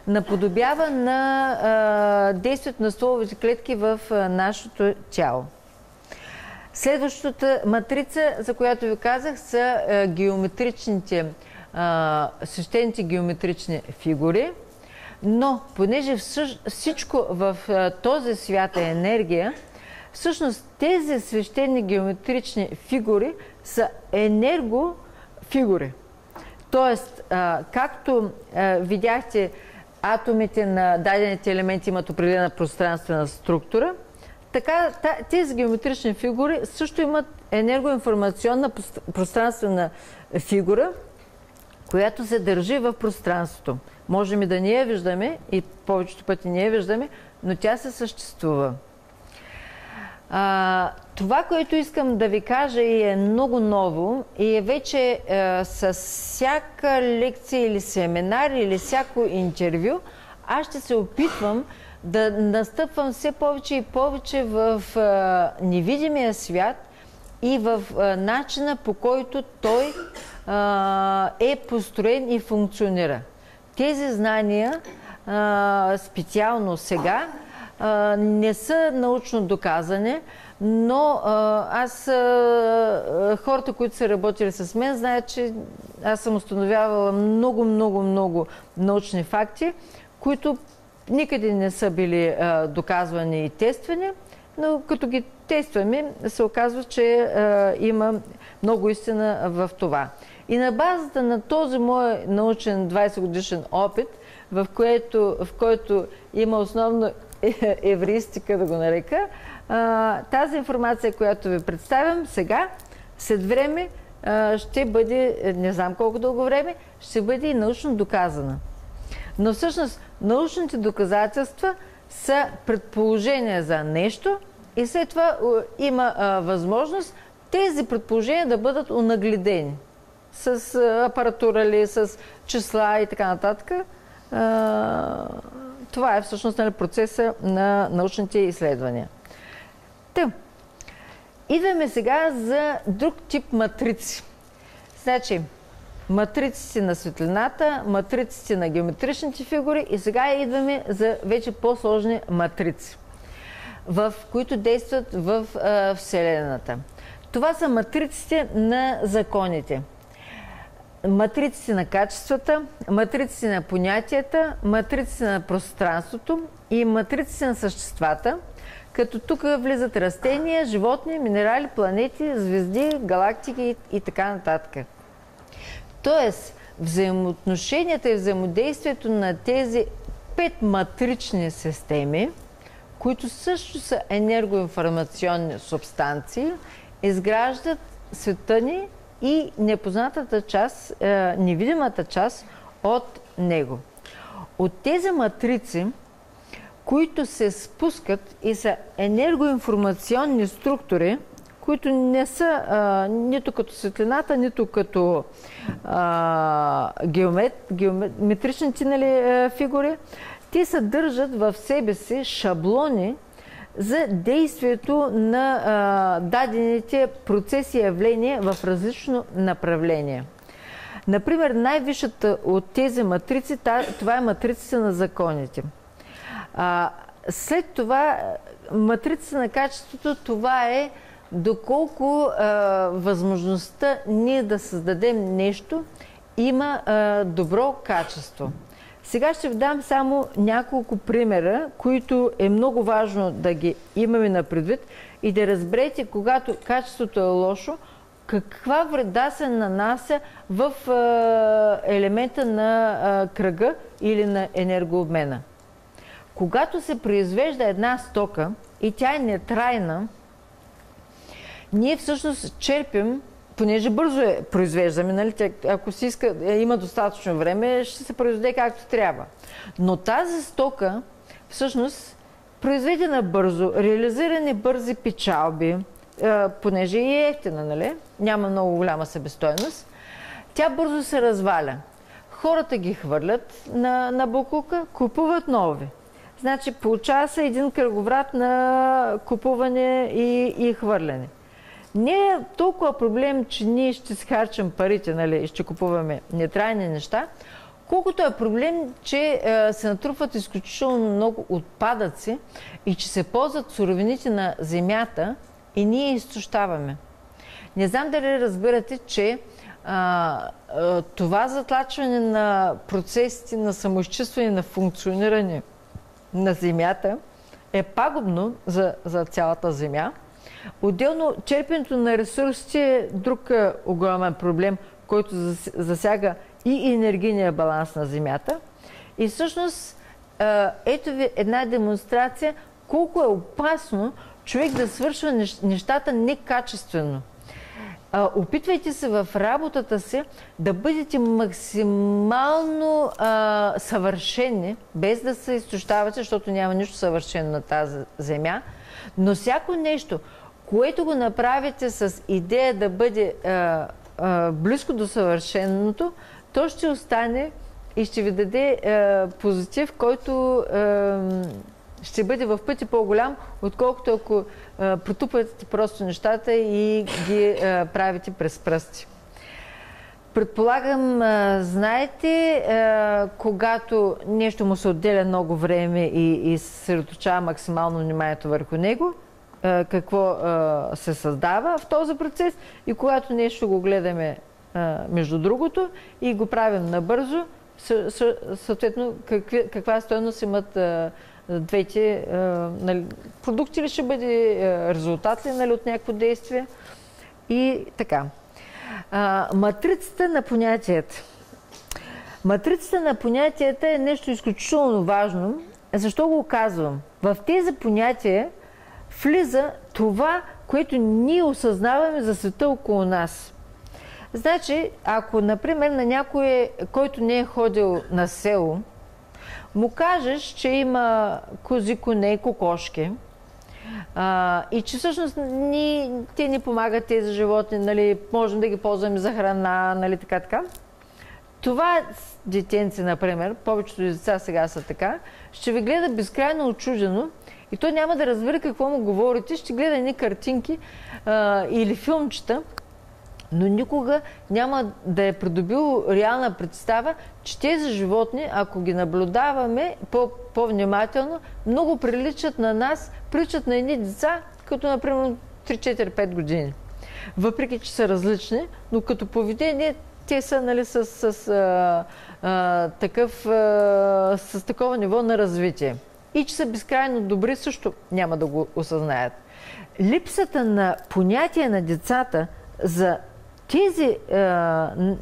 наподобява на действието на стволовите клетки в нашето тяло. Следващата матрица, за която ви казах, са геометричните, свещените геометрични фигури. Но, понеже всичко в този свят е енергия, всъщност тези свещени геометрични фигури са енергофигури. Тоест, както видяхте, атомите на дадените елементи имат определена пространствена структура, така тези геометрични фигури също имат енергоинформационна пространствена фигура, която се държи в пространството. Можем и да не я виждаме, и повечето пъти не я виждаме, но тя се съществува. Това, което искам да ви кажа, и е много ново и е вече с всяка лекция или семинар или всяко интервю, аз ще се опитвам да настъпвам все повече и повече в невидимия свят и в начина, по който той е построен и функционира. Тези знания, специално сега, не са научно доказани, но хората, които са работили с мен, знаят, че аз съм установявала много научни факти, които никъде не са били доказвани и тествани, но като ги тестваме, се оказва, че има много истина в това. И на базата на този мой научен 20-годишен опит, в който има основно евреистика, да го нарека, тази информация, която ви представям сега, след време ще бъде, не знам колко дълго време, ще бъде и научно доказана. Но всъщност научните доказателства са предположения за нещо и след това има възможност тези предположения да бъдат онагледени с апаратура или с числа и така нататък. Това е всъщност процеса на научните изследвания. Идваме сега за друг тип матрици. Значи, матриците на светлината, матриците на геометричните фигури и сега идваме за вече по-сложни матрици, в които действат в Вселената. Това са матриците на законите. Матриците на качествата, матриците на понятията, матриците на пространството и матриците на съществата, като тук влизат растения, животни, минерали, планети, звезди, галактики и така нататък. Тоест, взаимоотношенията и взаимодействието на тези 5 матрични системи, които също са енергоинформационни субстанции, изграждат света ни и непознатата част, невидимата част от него. от тези матрици, които се спускат и са енергоинформационни структури, които не са нито като светлината, нито като геометричните фигури. Те съдържат в себе си шаблони за действието на дадените процеси и явления в различно направление. Например, най-висшата от тези матрици, това е матрицата на законите. След това матрицата на качеството, това е доколко възможността ние да създадем нещо има добро качество. Сега ще ви дам само няколко примера, които е много важно да ги имаме на предвид и да разберете, когато качеството е лошо, каква вреда се нанася в елемента на кръга или на енергообмена. Когато се произвежда една стока и тя е нетрайна, ние всъщност черпим, понеже бързо произвеждаме, нали? Ако си иска, има достатъчно време, ще се произведе както трябва. Но тази стока, всъщност, произведена бързо, реализирани бързи печалби, понеже е ефтина, нали? Няма много голяма себестойност, тя бързо се разваля. Хората ги хвърлят на боклука, купуват нови. Значи получава се един кръговрат на купуване и хвърляне. Не е толкова проблем, че ние ще схарчим парите, нали, и ще купуваме нетрайни неща, колкото е проблем, че се натрупват изключително много отпадъци и че се ползват суровините на земята и ние изтощаваме. Не знам дали разбирате, че това затлачване на процесите на самоизчистване, на функциониране на земята е пагубно за цялата земя. Отделно, черпенето на ресурсите е друг огромен проблем, който засяга и енергийния баланс на земята. И всъщност, ето ви една демонстрация колко е опасно човек да свършва нещата некачествено. Опитвайте се в работата си да бъдете максимално съвършени, без да се изтощавате, защото няма нищо съвършено на тази земя. Но всяко нещо, което го направите с идея да бъде близко до съвършеното, то ще остане и ще ви даде позитив, който ще бъде в пъти по-голям, отколкото ако протупате просто нещата и ги правите през пръсти. Предполагам, знаете, когато нещо му се отделя много време и се съсредоточава максимално вниманието върху него, какво се създава в този процес и когато нещо го гледаме между другото и го правим набързо, съответно каква стойност имат двете продукти, ли ще бъде резултат ли от някакво действие и така. Матрицата на понятията. Матрицата на понятията е нещо изключително важно. Защо го казвам? В тези понятия влиза това, което ние осъзнаваме за света около нас. Значи, ако, например, на някой, който не е ходил на село, му кажеш, че има кози, коне, кокошки и че всъщност те ни помагат тези животни, нали, можем да ги ползваме за храна, нали, така. Това детенце, например, повечето деца сега са така, ще ви гледа безкрайно отчуждено и той няма да разбира какво му говорите, ще гледа едни картинки или филмчета, но никога няма да е придобил реална представа, че тези животни, ако ги наблюдаваме по-внимателно, много приличат на нас, приличат на едни деца, като например 3-4-5 години. Въпреки че са различни, но като поведение те са, нали, с такова ниво на развитие. И че са безкрайно добри, също няма да го осъзнаят. Липсата на понятие на децата за тези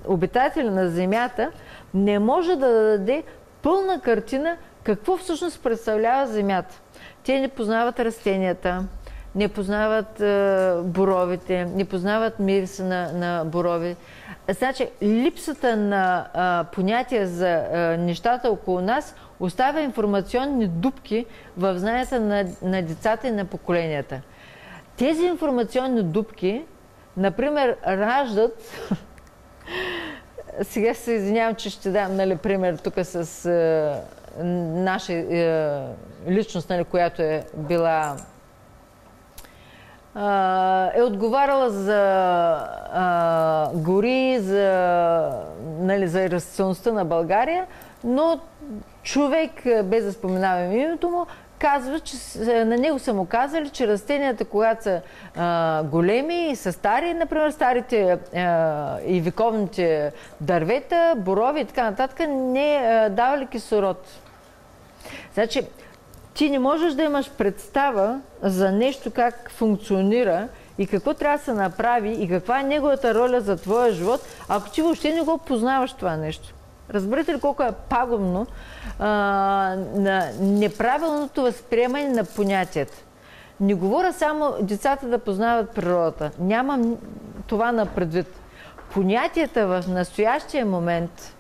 обитатели на Земята не може да даде пълна картина какво всъщност представлява Земята. Те не познават растенията, не познават боровите, не познават мириса на борови. Значи, липсата на понятия за нещата около нас оставя информационни дупки в знанията на децата и на поколенията. Тези информационни дупки, например, раждат... Сега се извинявам, че ще дам, нали, пример тук с наша личност, нали, която е била... е отговаряла за гори, нали, за растителността на България, но човек, без да споменавам името му, казва, че на него са му казали, че растенията, когато са големи и са стари, например старите и вековните дървета, борови и така нататък, не давали кислород. Значи, ти не можеш да имаш представа за нещо как функционира и какво трябва да се направи и каква е неговата роля за твоя живот, ако ти въобще не го познаваш това нещо. Разбирате ли колко е пагубно на неправилното възприемане на понятията? Не говоря само децата да познават природата. Нямам това на предвид. Понятията в настоящия момент,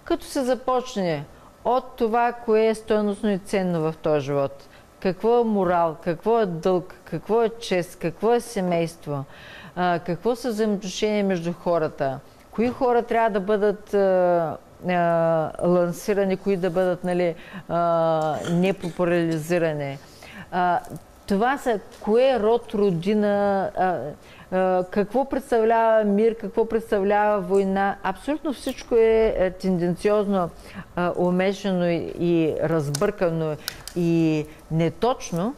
като се започне от това, кое е стойностно и ценно в този живот, какво е морал, какво е дълг, какво е чест, какво е семейство, какво са взаимоотношения между хората, кои хора трябва да бъдат лансирани, кои да бъдат, нали, непопуляризирани. Това са кое е род, родина, какво представлява мир, какво представлява война. Абсолютно всичко е тенденциозно умешано и разбъркано и неточно,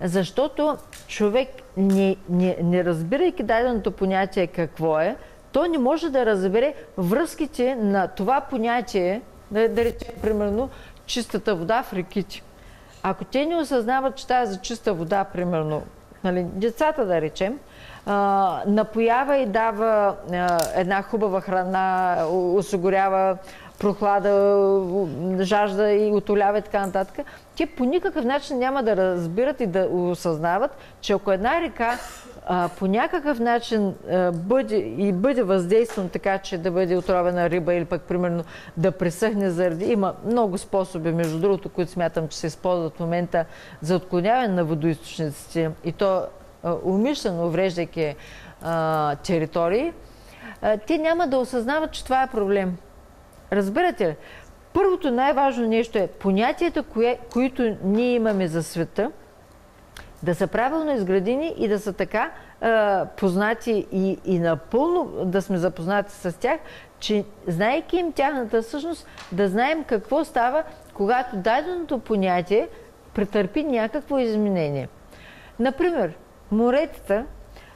защото човек, не разбирайки даденото понятие какво е, той не може да разбере връзките на това понятие, да речем, примерно, чистата вода в реките. Ако те не осъзнават, че тази за чиста вода, примерно, нали, децата, да речем, напоява и дава една хубава храна, осигурява прохлада, жажда и утолява и така нататък, те по никакъв начин няма да разбират и да осъзнават, че ако една река по някакъв начин бъде въздействан така, че да бъде отровена риба или пък примерно да пресъхне заради... Има много способи, между другото, които смятам, че се използват в момента за отклоняване на водоизточниците и то умишлено увреждайки територии, те няма да осъзнават, че това е проблем. Разбирате ли? Първото най-важно нещо е понятията, които ние имаме за света, да са правилно изградени и да са така познати и напълно да сме запознати с тях, че знаейки им тяхната същност, да знаем какво става, когато даденото понятие претърпи някакво изменение. Например, моретата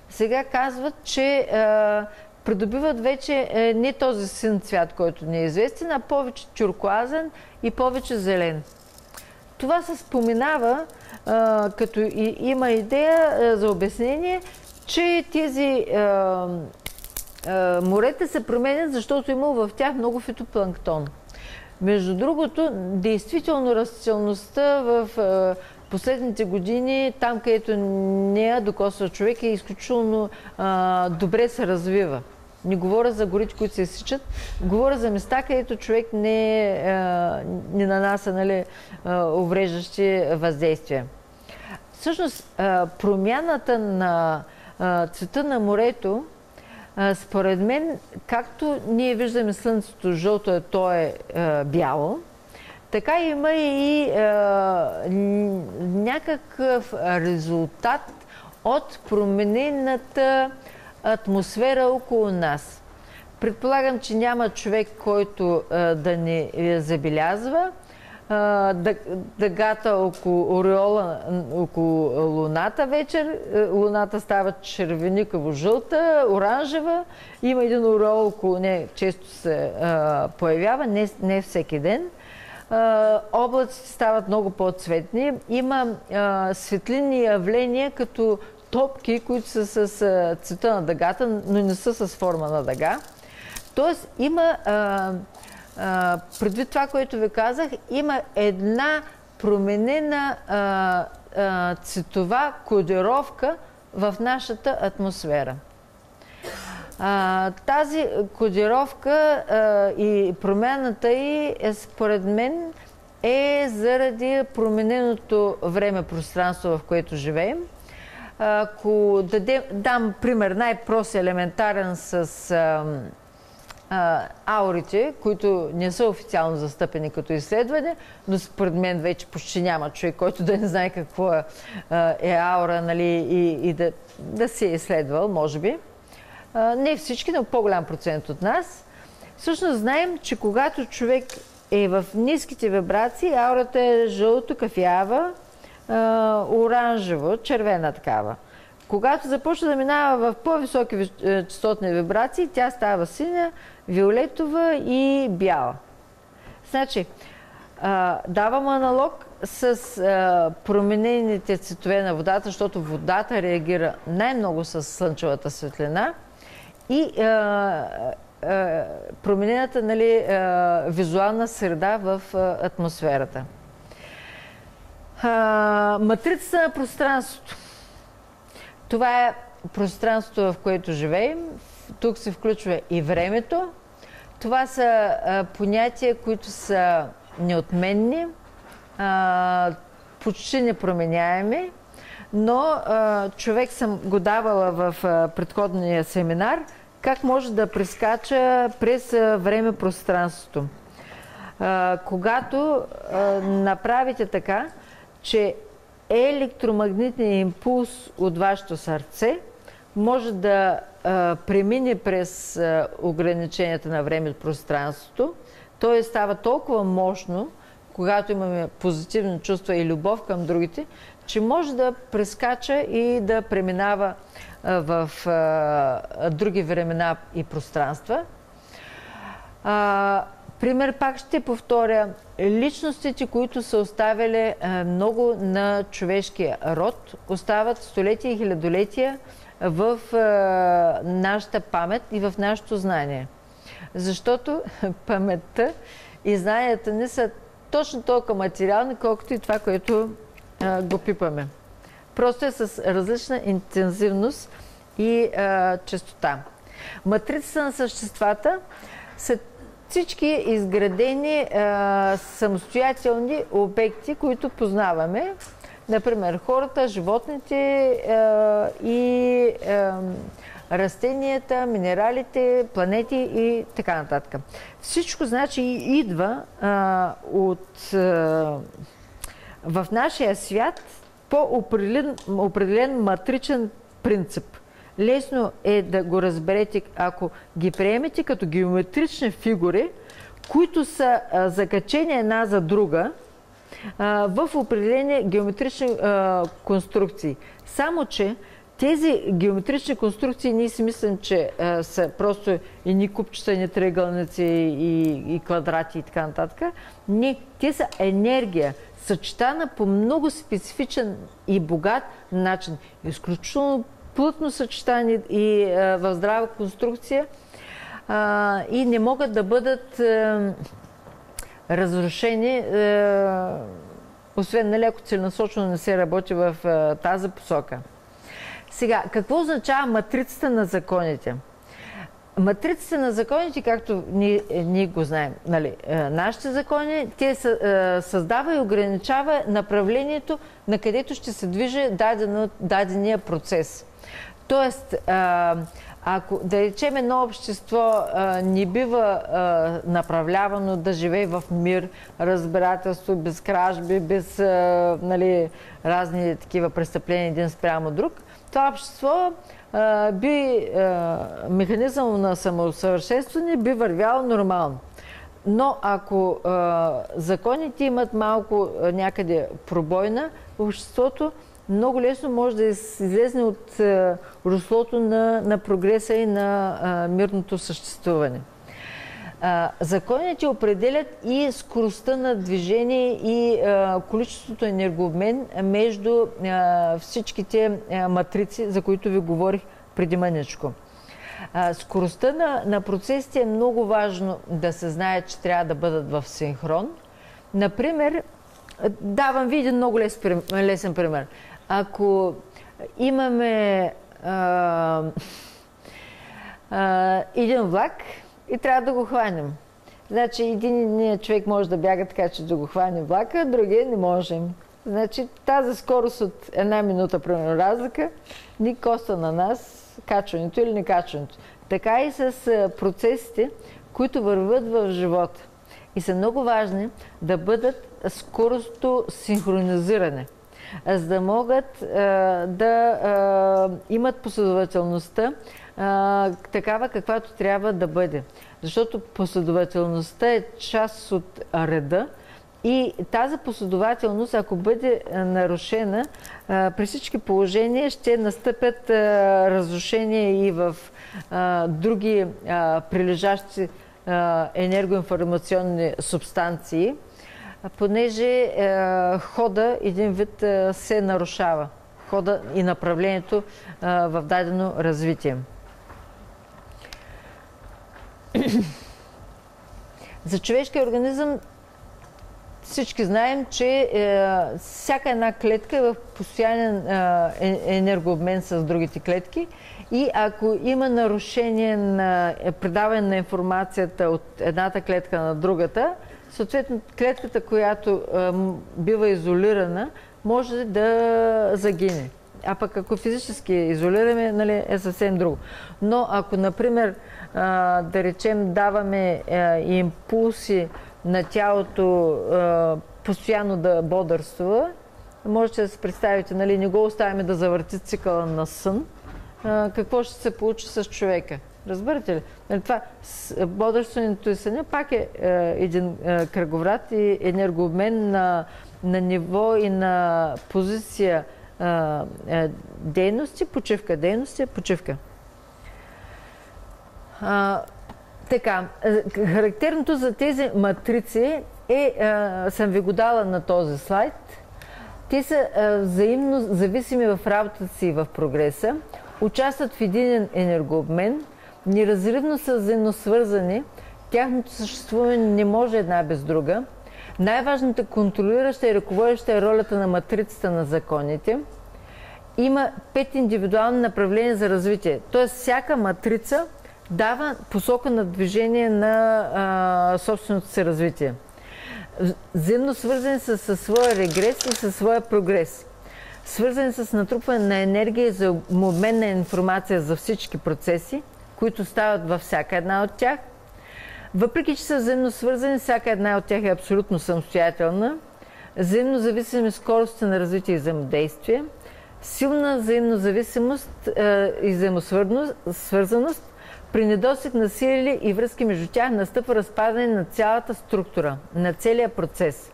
сега казват, че придобиват вече не този син цвят, който не е известен, а повече тюркоазен и повече зелен. Това се споменава, като има идея за обяснение, че тези морета се променят, защото имало в тях много фитопланктон. Между другото, действително растителността в последните години, там където не я докосва човек, е изключително добре се развива. Не говоря за горите, които се изсичат, говоря за места, където човек не нанася, нали, увреждащи въздействия. Всъщност, промяната на цвета на морето, според мен, както ние виждаме слънцето жълто, то е бяло, така има и някакъв резултат от променената атмосфера около нас. Предполагам, че няма човек, който да не забелязва дъгата около ореола, около Луната вечер. Луната става червеникаво-жълта, оранжева. Има един ореол около нея, често се появява, не всеки ден. Облаците стават много по-цветни. Има светлинни явления, като топки, които са с цвета на дъгата, но не са с форма на дъга. Тоест има, предвид това, което ви казах, има една променена цветова кодировка в нашата атмосфера. Тази кодировка и промяната й според мен е заради промененото време-пространство, в което живеем. Ако дам пример най-прост, елементарен с аурите, които не са официално застъпени като изследване, но според мен вече почти няма човек, който да не знае какво е аура, нали, и да се е изследвал, може би. Не всички, но по-голям процент от нас. Всъщност знаем, че когато човек е в ниските вибрации, аурата е жълто, кафява, оранжево, червена такава. Когато започва да минава в по-високи частотни вибрации, тя става синя, виолетова и бяла. Значи, давам аналог с променените цветове на водата, защото водата реагира най-много с слънчевата светлина и променената, нали, визуална среда в атмосферата. Матрицата на пространството. Това е пространството, в което живеем. Тук се включва и времето. Това са понятия, които са неотменни, почти непроменяеми, но човек съм го давала в предходния семинар, как може да прескача през време-пространството. Когато направите така, че електромагнитният импулс от вашето сърце може да премине през ограниченията на време-пространството, то става толкова мощно, когато имаме позитивни чувства и любов към другите, че може да прескача и да преминава в други времена и пространства. Пример пак ще повторя. Личностите, които са оставили много на човешкия род, остават столетия и хилядолетия в нашата памет и в нашето знание. Защото паметта и знанията не са точно толкова материални, колкото и това, което го пипаме. Просто е с различна интензивност и честота. Матрицата на съществата са всички изградени самостоятелни обекти, които познаваме. Например, хората, животните и растенията, минералите, планети и така нататък. Всичко, значи, идва в нашия свят по определен матричен принцип. Лесно е да го разберете, ако ги приемете като геометрични фигури, които са закачени една за друга в определени геометрични конструкции. Само че тези геометрични конструкции ние си мислим, че са просто едни купчета, едни триъгълници и квадрати и така нататък. Не, те са енергия, съчетана по много специфичен и богат начин. Изключително плътно съчетани и в здрава конструкция и не могат да бъдат разрушени, освен, нали, ако целенасочено не се работи в тази посока. Сега, какво означава матрицата на законите? Матрицата на законите, както ние го знаем, нали, нашите закони, те създава и ограничава направлението, на където ще се движи дадения процес. Тоест, ако, да речем, едно общество не бива направлявано да живее в мир, разбирателство, без кражби, без нали, разни такива престъпления един спрямо друг, това общество механизъм на самоусъвършенстване би вървял нормално. Но ако законите имат малко някъде пробойна, обществото много лесно може да излезне от руслото на прогреса и на мирното съществуване. Законите определят и скоростта на движение и количеството енергообмен между всичките матрици, за които ви говорих преди мъничко. Скоростта на процесите е много важно да се знае, че трябва да бъдат в синхрон. Например, Давам ви един много лесен пример. Ако имаме един влак и трябва да го хванем. Значи един човек може да бяга така, че да го хване влака, другия не можем. Значи тази скорост от 1 минута, примерно, разлика, ни коста на нас качването или не качването. Така и с процесите, които върват в живота. И са много важни да бъдат скоростно синхронизирани, за да могат да имат последователността такава, каквато трябва да бъде. Защото последователността е част от реда и тази последователност, ако бъде нарушена, при всички положения ще настъпят разрушения и в други прилежащи енергоинформационни субстанции, понеже хода един вид се нарушава. Хода и направлението в дадено развитие. За човешкия организъм всички знаем, че всяка една клетка е в постоянен енергообмен с другите клетки и ако има нарушение на предаване на информацията от едната клетка на другата, съответно клетката, която бива изолирана, може да загине. А пък ако физически изолираме, нали, е съвсем друго. Но ако, например, да речем, даваме импулси на тялото постоянно да бодърствува, можете да се представите, нали, не го оставяме да завърти цикъла на сън, какво ще се получи с човека. Разбирате ли? Нали, това бодърстването и съня пак е един кръговрат и енергообмен на ниво и на позиция дейности, почивка, дейности, почивка. Така, характерното за тези матрици е, съм ви го дала на този слайд, те са взаимно зависими в работата си и в прогреса, участват в един енергообмен, неразривно са взаимно свързани, тяхното съществуване не може една без друга. Най-важната контролираща и ръководеща е ролята на матрицата на законите. Има 5 индивидуални направления за развитие, т.е. всяка матрица дава посока на движение на собственото си развитие. Взаимно свързани са със своя регрес и със своя прогрес. Свързани с натрупване на енергия за обмен на информация за всички процеси, които стават във всяка една от тях. Въпреки че са взаимно свързани, всяка една от тях е абсолютно самостоятелна. Взаимно зависими скорости на развитие и взаимодействие. Силна взаимно зависимост и взаимосвързаност. При недостиг на сили и връзки между тях настъпва разпадане на цялата структура, на целия процес.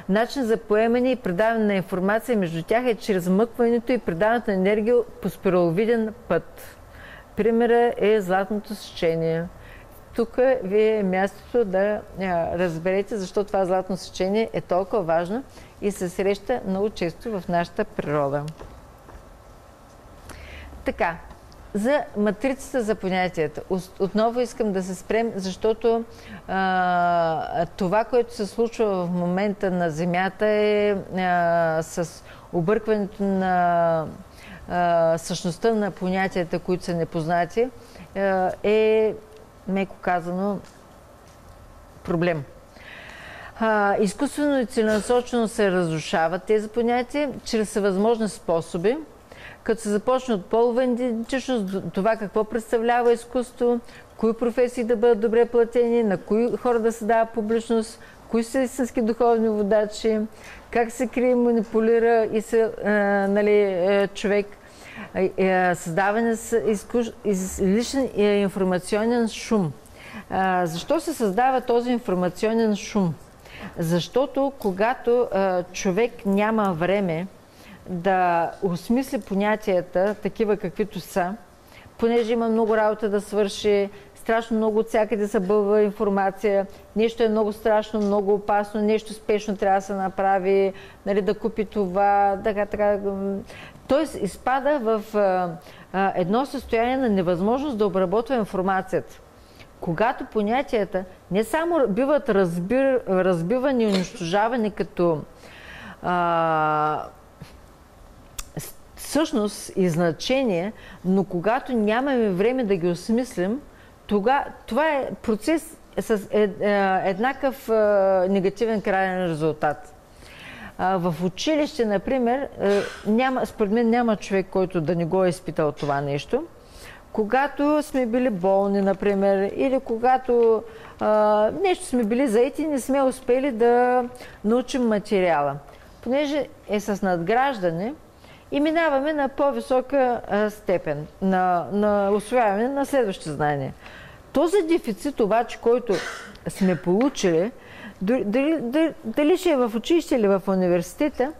Начин за поемане и предаване на информация между тях е чрез мъкването и предаването на енергия по спираловиден път. Примерът е златното сечение. Тук ви е мястото да разберете защо това златно сечение е толкова важно и се среща много често в нашата природа. Така, за матрицата за понятията. Отново искам да се спрем, защото това, което се случва в момента на Земята е с объркването на същността на понятията, които са непознати, е, меко казано, проблем. Изкуствено и целенасочено се разрушават тези понятия чрез всевъзможни способи, като се започне от полова идентичност, това какво представлява изкуство, кои професии да бъдат добре платени, на кои хора да се дава публичност, кои са истински духовни водачи, как се крие, манипулира и се, човек, създаване с излишен информационен шум. Защо се създава този информационен шум? Защото когато човек няма време да осмисли понятията, такива каквито са, понеже има много работа да свърши, страшно много от всякъде се бълва информация, нещо е много страшно, много опасно, нещо спешно трябва да се направи, нали, да купи това, така. Тоест изпада в едно състояние на невъзможност да обработва информацията. Когато понятията не само биват разбивани и унищожавани като същност и значение, но когато нямаме време да ги осмислим, това е процес с еднакъв негативен крайен резултат. В училище, например, според мен няма човек, който да не го е изпитал това нещо. Когато сме били болни, например, или когато нещо сме били заети и не сме успели да научим материала. Понеже е с надграждане и минаваме на по-висока степен на усвояване на следващи знания. Този дефицит обаче, който сме получили, дали ще е в училище или в университета,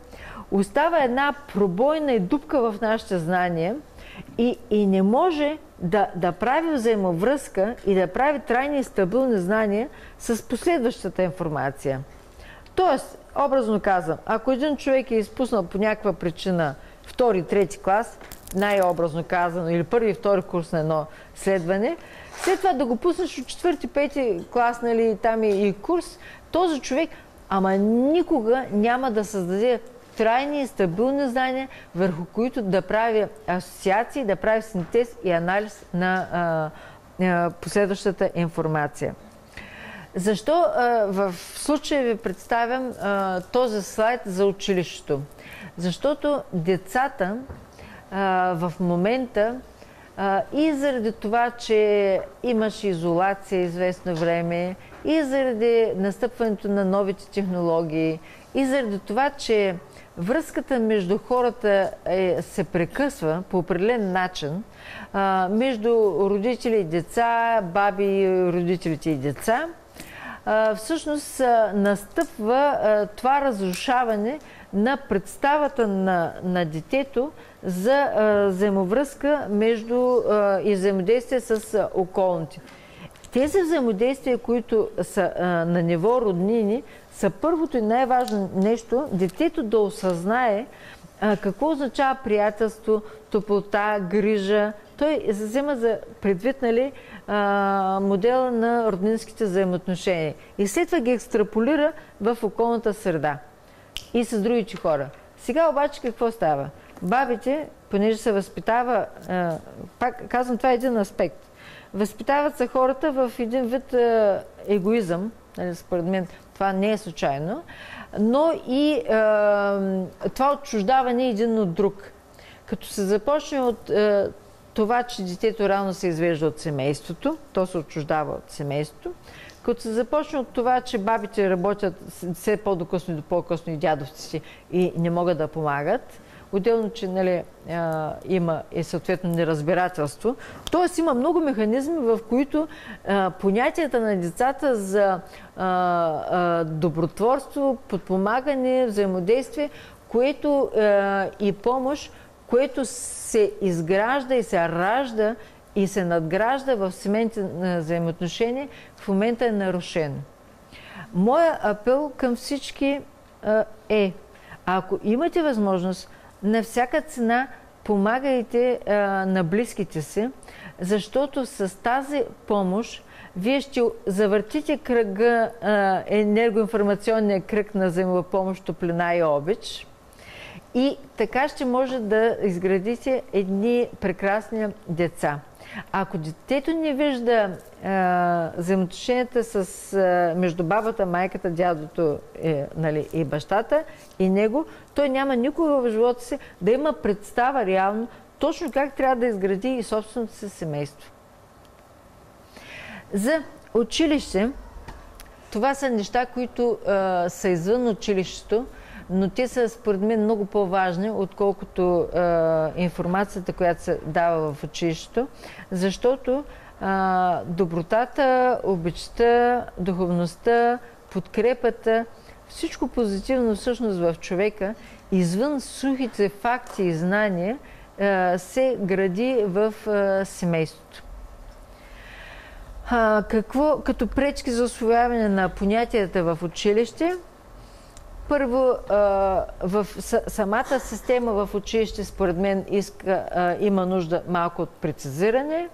остава една пробойна и дупка в нашите знания и не може да прави взаимовръзка и да прави трайни и стабилни знания с последващата информация. Тоест, образно казвам, ако един човек е изпуснал по някаква причина втори, трети клас, най-образно казано, или първи и втори курс на едно следване, след това да го пуснеш от четвърти, пети клас, нали, там и курс, този човек, ама никога няма да създаде трайни и стабилни знания, върху които да прави асоциации, да прави синтез и анализ на последващата информация. Защо в случая ви представям този слайд за училището? Защото децата в момента и заради това, че имаше изолация известно време, и заради настъпването на новите технологии, и заради това, че връзката между хората се прекъсва по определен начин, между родители и деца, баби, родителите и деца, всъщност настъпва това разрушаване на представата на детето за взаимовръзка и взаимодействие с околните. Тези взаимодействия, които са на ниво роднини, са първото и най-важно нещо детето да осъзнае какво означава приятелство, топлота, грижа. Той взема за предвид, нали, модела на роднинските взаимоотношения и след това ги екстраполира в околната среда и с другите хора. Сега обаче какво става? Бабите, понеже се възпитава, пак казвам, това е един аспект, възпитават се хората в един вид егоизъм, нали, според мен това не е случайно, но и това отчуждаване един от друг. Като се започне от това, че детето рано се извежда от семейството, то се отчуждава от семейството, като се започне от това, че бабите работят все по-докъсно и до по-късно и дядовците и не могат да помагат, отделно, че, нали, има и съответно неразбирателство. Тоест има много механизми, в които понятията на децата за добротворство, подпомагане, взаимодействие, което и помощ, което се изгражда и се ражда и се надгражда в семейните взаимоотношения, в момента е нарушено. Моя апел към всички е, ако имате възможност, на всяка цена помагайте на близките си, защото с тази помощ вие ще завъртите кръга, енергоинформационния кръг на взаимопомощ, топлина и обич. И така ще може да изградите едни прекрасни деца. Ако детето не вижда взаимоотношенията между бабата, майката, дядото, нали, и бащата и него, той няма никога в живота си да има представа реално точно как трябва да изгради и собственото си семейство. За училище, това са неща, които са извън училището, но те са според мен много по-важни, отколкото информацията, която се дава в училището, защото добротата, обичта, духовността, подкрепата, всичко позитивно всъщност в човека, извън сухите факти и знания, се гради в семейството. Какво като пречки за усвояване на понятията в училище? Първо, в самата система в училище, според мен, има нужда малко от прецизиране,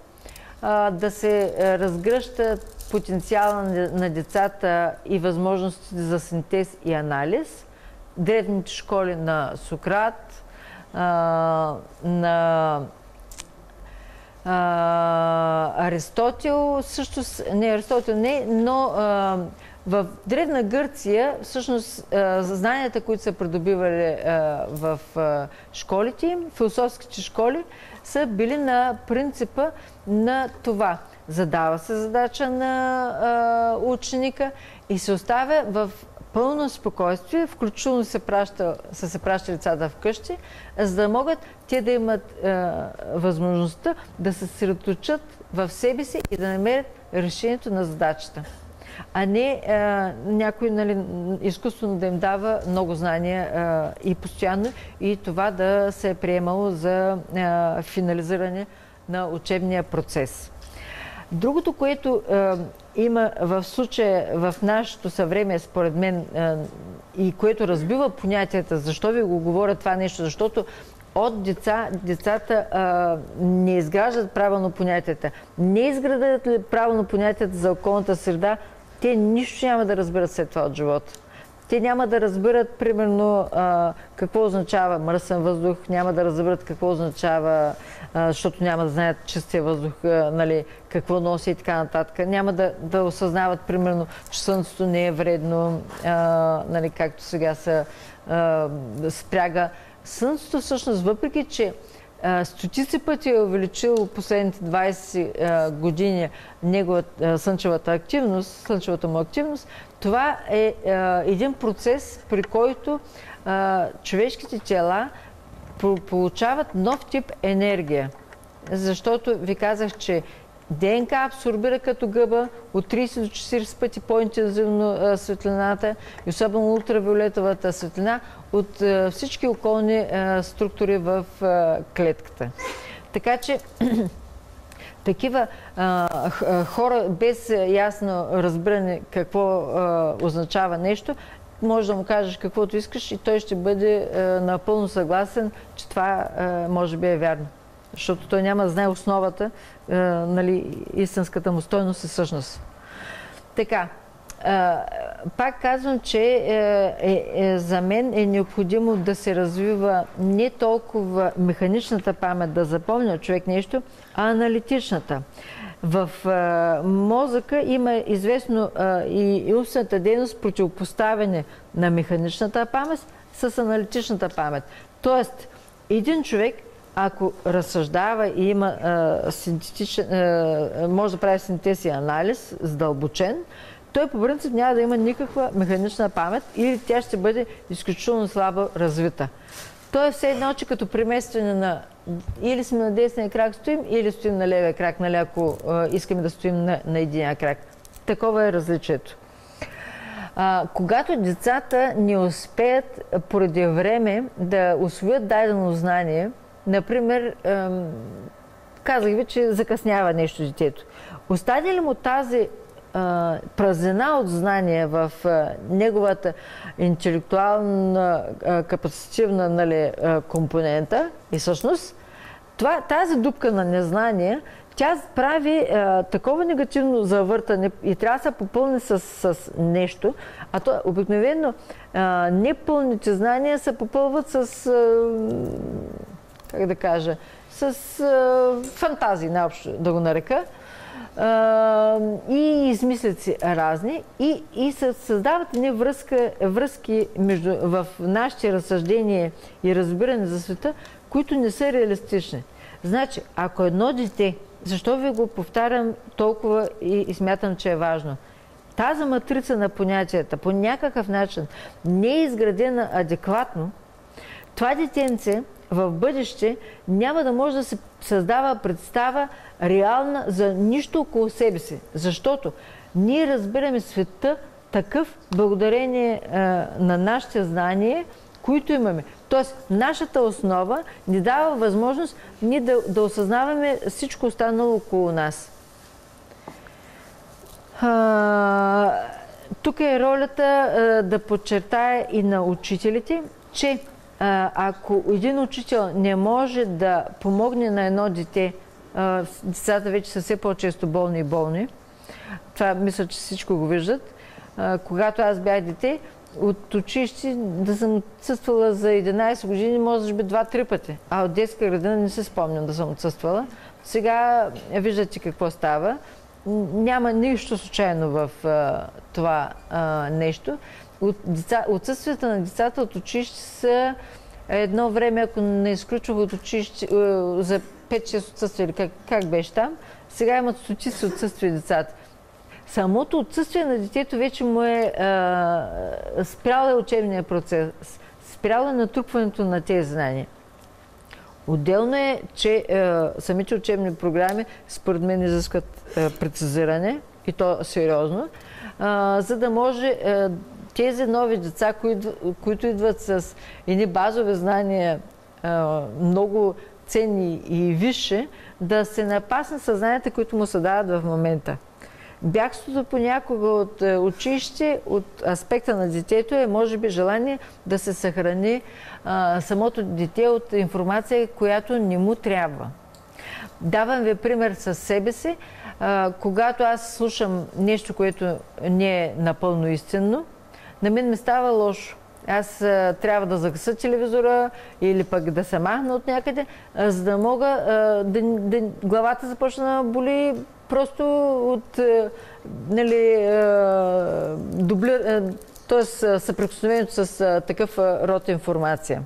да се разгръща потенциала на децата и възможностите за синтез и анализ. древните школи на Сократ, на Аристотел, също не Аристотел, не, но в Древна Гърция всъщност знанията, които са придобивали в школите им, философските школи, са били на принципа на това. Задава се задача на ученика и се оставя в пълно спокойствие, включително са се пращали децата вкъщи, за да могат те да имат възможността да се съсредоточат в себе си и да намерят решението на задачата. А не някой, нали, изкуствено да им дава много знания и постоянно, и това да се е приемало за финализиране на учебния процес. Другото, което има в случая в нашето съвремие, според мен, и което разбива понятията, защо ви го говоря това нещо, защото от децата не изграждат правилно понятията. Не изградят ли правилно понятията за околната среда, те нищо няма да разберат след това от живота. Те няма да разберат, примерно, какво означава мръсен въздух, няма да разберат какво означава, защото няма да знаят чистия въздух, нали, какво носи и така нататък. Няма да осъзнават, примерно, че слънцето не е вредно, нали, както сега се спряга. Слънцето всъщност, въпреки че стотици пъти е увеличил последните 20 години слънчевата му активност, това е един процес, при който човешките тела получават нов тип енергия. Защото ви казах, че ДНК абсорбира като гъба от 30 до 40 пъти по-интензивно светлината и особено ултравиолетовата светлина от всички околни структури в клетката. Така че такива хора без ясно разбиране какво означава нещо, може да му кажеш каквото искаш и той ще бъде напълно съгласен, че това може би е вярно. Защото той няма да знае основата, нали, истинската му стойност и същност. Така, пак казвам, че за мен е необходимо да се развива не толкова механичната памет, да запомня човек нещо, а аналитичната. В мозъка има известно и умствената дейност противопоставяне на механичната памет с аналитичната памет. Тоест, един човек, ако разсъждава и има може да прави синтез и анализ, задълбочен, той по принцип няма да има никаква механична памет или тя ще бъде изключително слабо развита. То е все едно, че като преместване на или сме на десния крак стоим, или стоим на левия крак, нали, ако искаме да стоим на единия крак. Такова е различието. Когато децата не успеят поради време да усвоят дадено знание, например, казах ви, че закъснява нещо детето. Остане ли му тази празнина от знание в неговата интелектуална, капацитивна, нали, компонента и всъщност тази дупка на незнание, тя прави такова негативно завъртане и трябва да се попълни с нещо, а то обикновено непълните знания се попълват с, как да кажа, с фантазии, наобщо да го нарека, и измислици разни и се създават едни връзки в нашите разсъждения и разбиране за света, които не са реалистични. Значи, ако едно дете, защо ви го повтарям толкова и смятам, че е важно, тази матрица на понятията по някакъв начин не е изградена адекватно, това детенце в бъдеще няма да може да се създава представа реална за нищо около себе си. Защото ние разбираме света такъв благодарение на нашите знания, които имаме. Тоест, нашата основа ни дава възможност ние да осъзнаваме всичко останало около нас. Тук е ролята да подчертая и на учителите, че ако един учител не може да помогне на едно дете, децата вече са все по-често болни, това мисля, че всичко го виждат. Когато аз бях дете, от училище да съм отсъствала за 11 години, може би 2-3 пъти. А от детска градина не се спомням да съм отсъствала. Сега виждате какво става. Няма нищо случайно в това нещо. Отсъствията на децата от училище са едно време, ако не изключвах от училище за 5-6 отсъствия, или как беше там, сега имат стотици отсъствия децата. Самото отсъствие на детето вече му е спрял учебния процес, спрял натрупването на тези знания. Отделно е, че самите учебни програми според мен изискват прецизиране, и то сериозно, за да може тези нови деца, които идват с едни базови знания много ценни и висши, да се напасне съзнанията, които му се дават в момента. Бягството понякога от училище, от аспекта на детето е, може би, желание да се съхрани самото дете от информация, която не му трябва. Давам ви пример със себе си. Когато аз слушам нещо, което не е напълно истинно, на мен ми става лошо. Аз трябва да загаса телевизора или пък да се махна от някъде, за да мога главата започна да боли просто от съприкосновението с такъв род информация.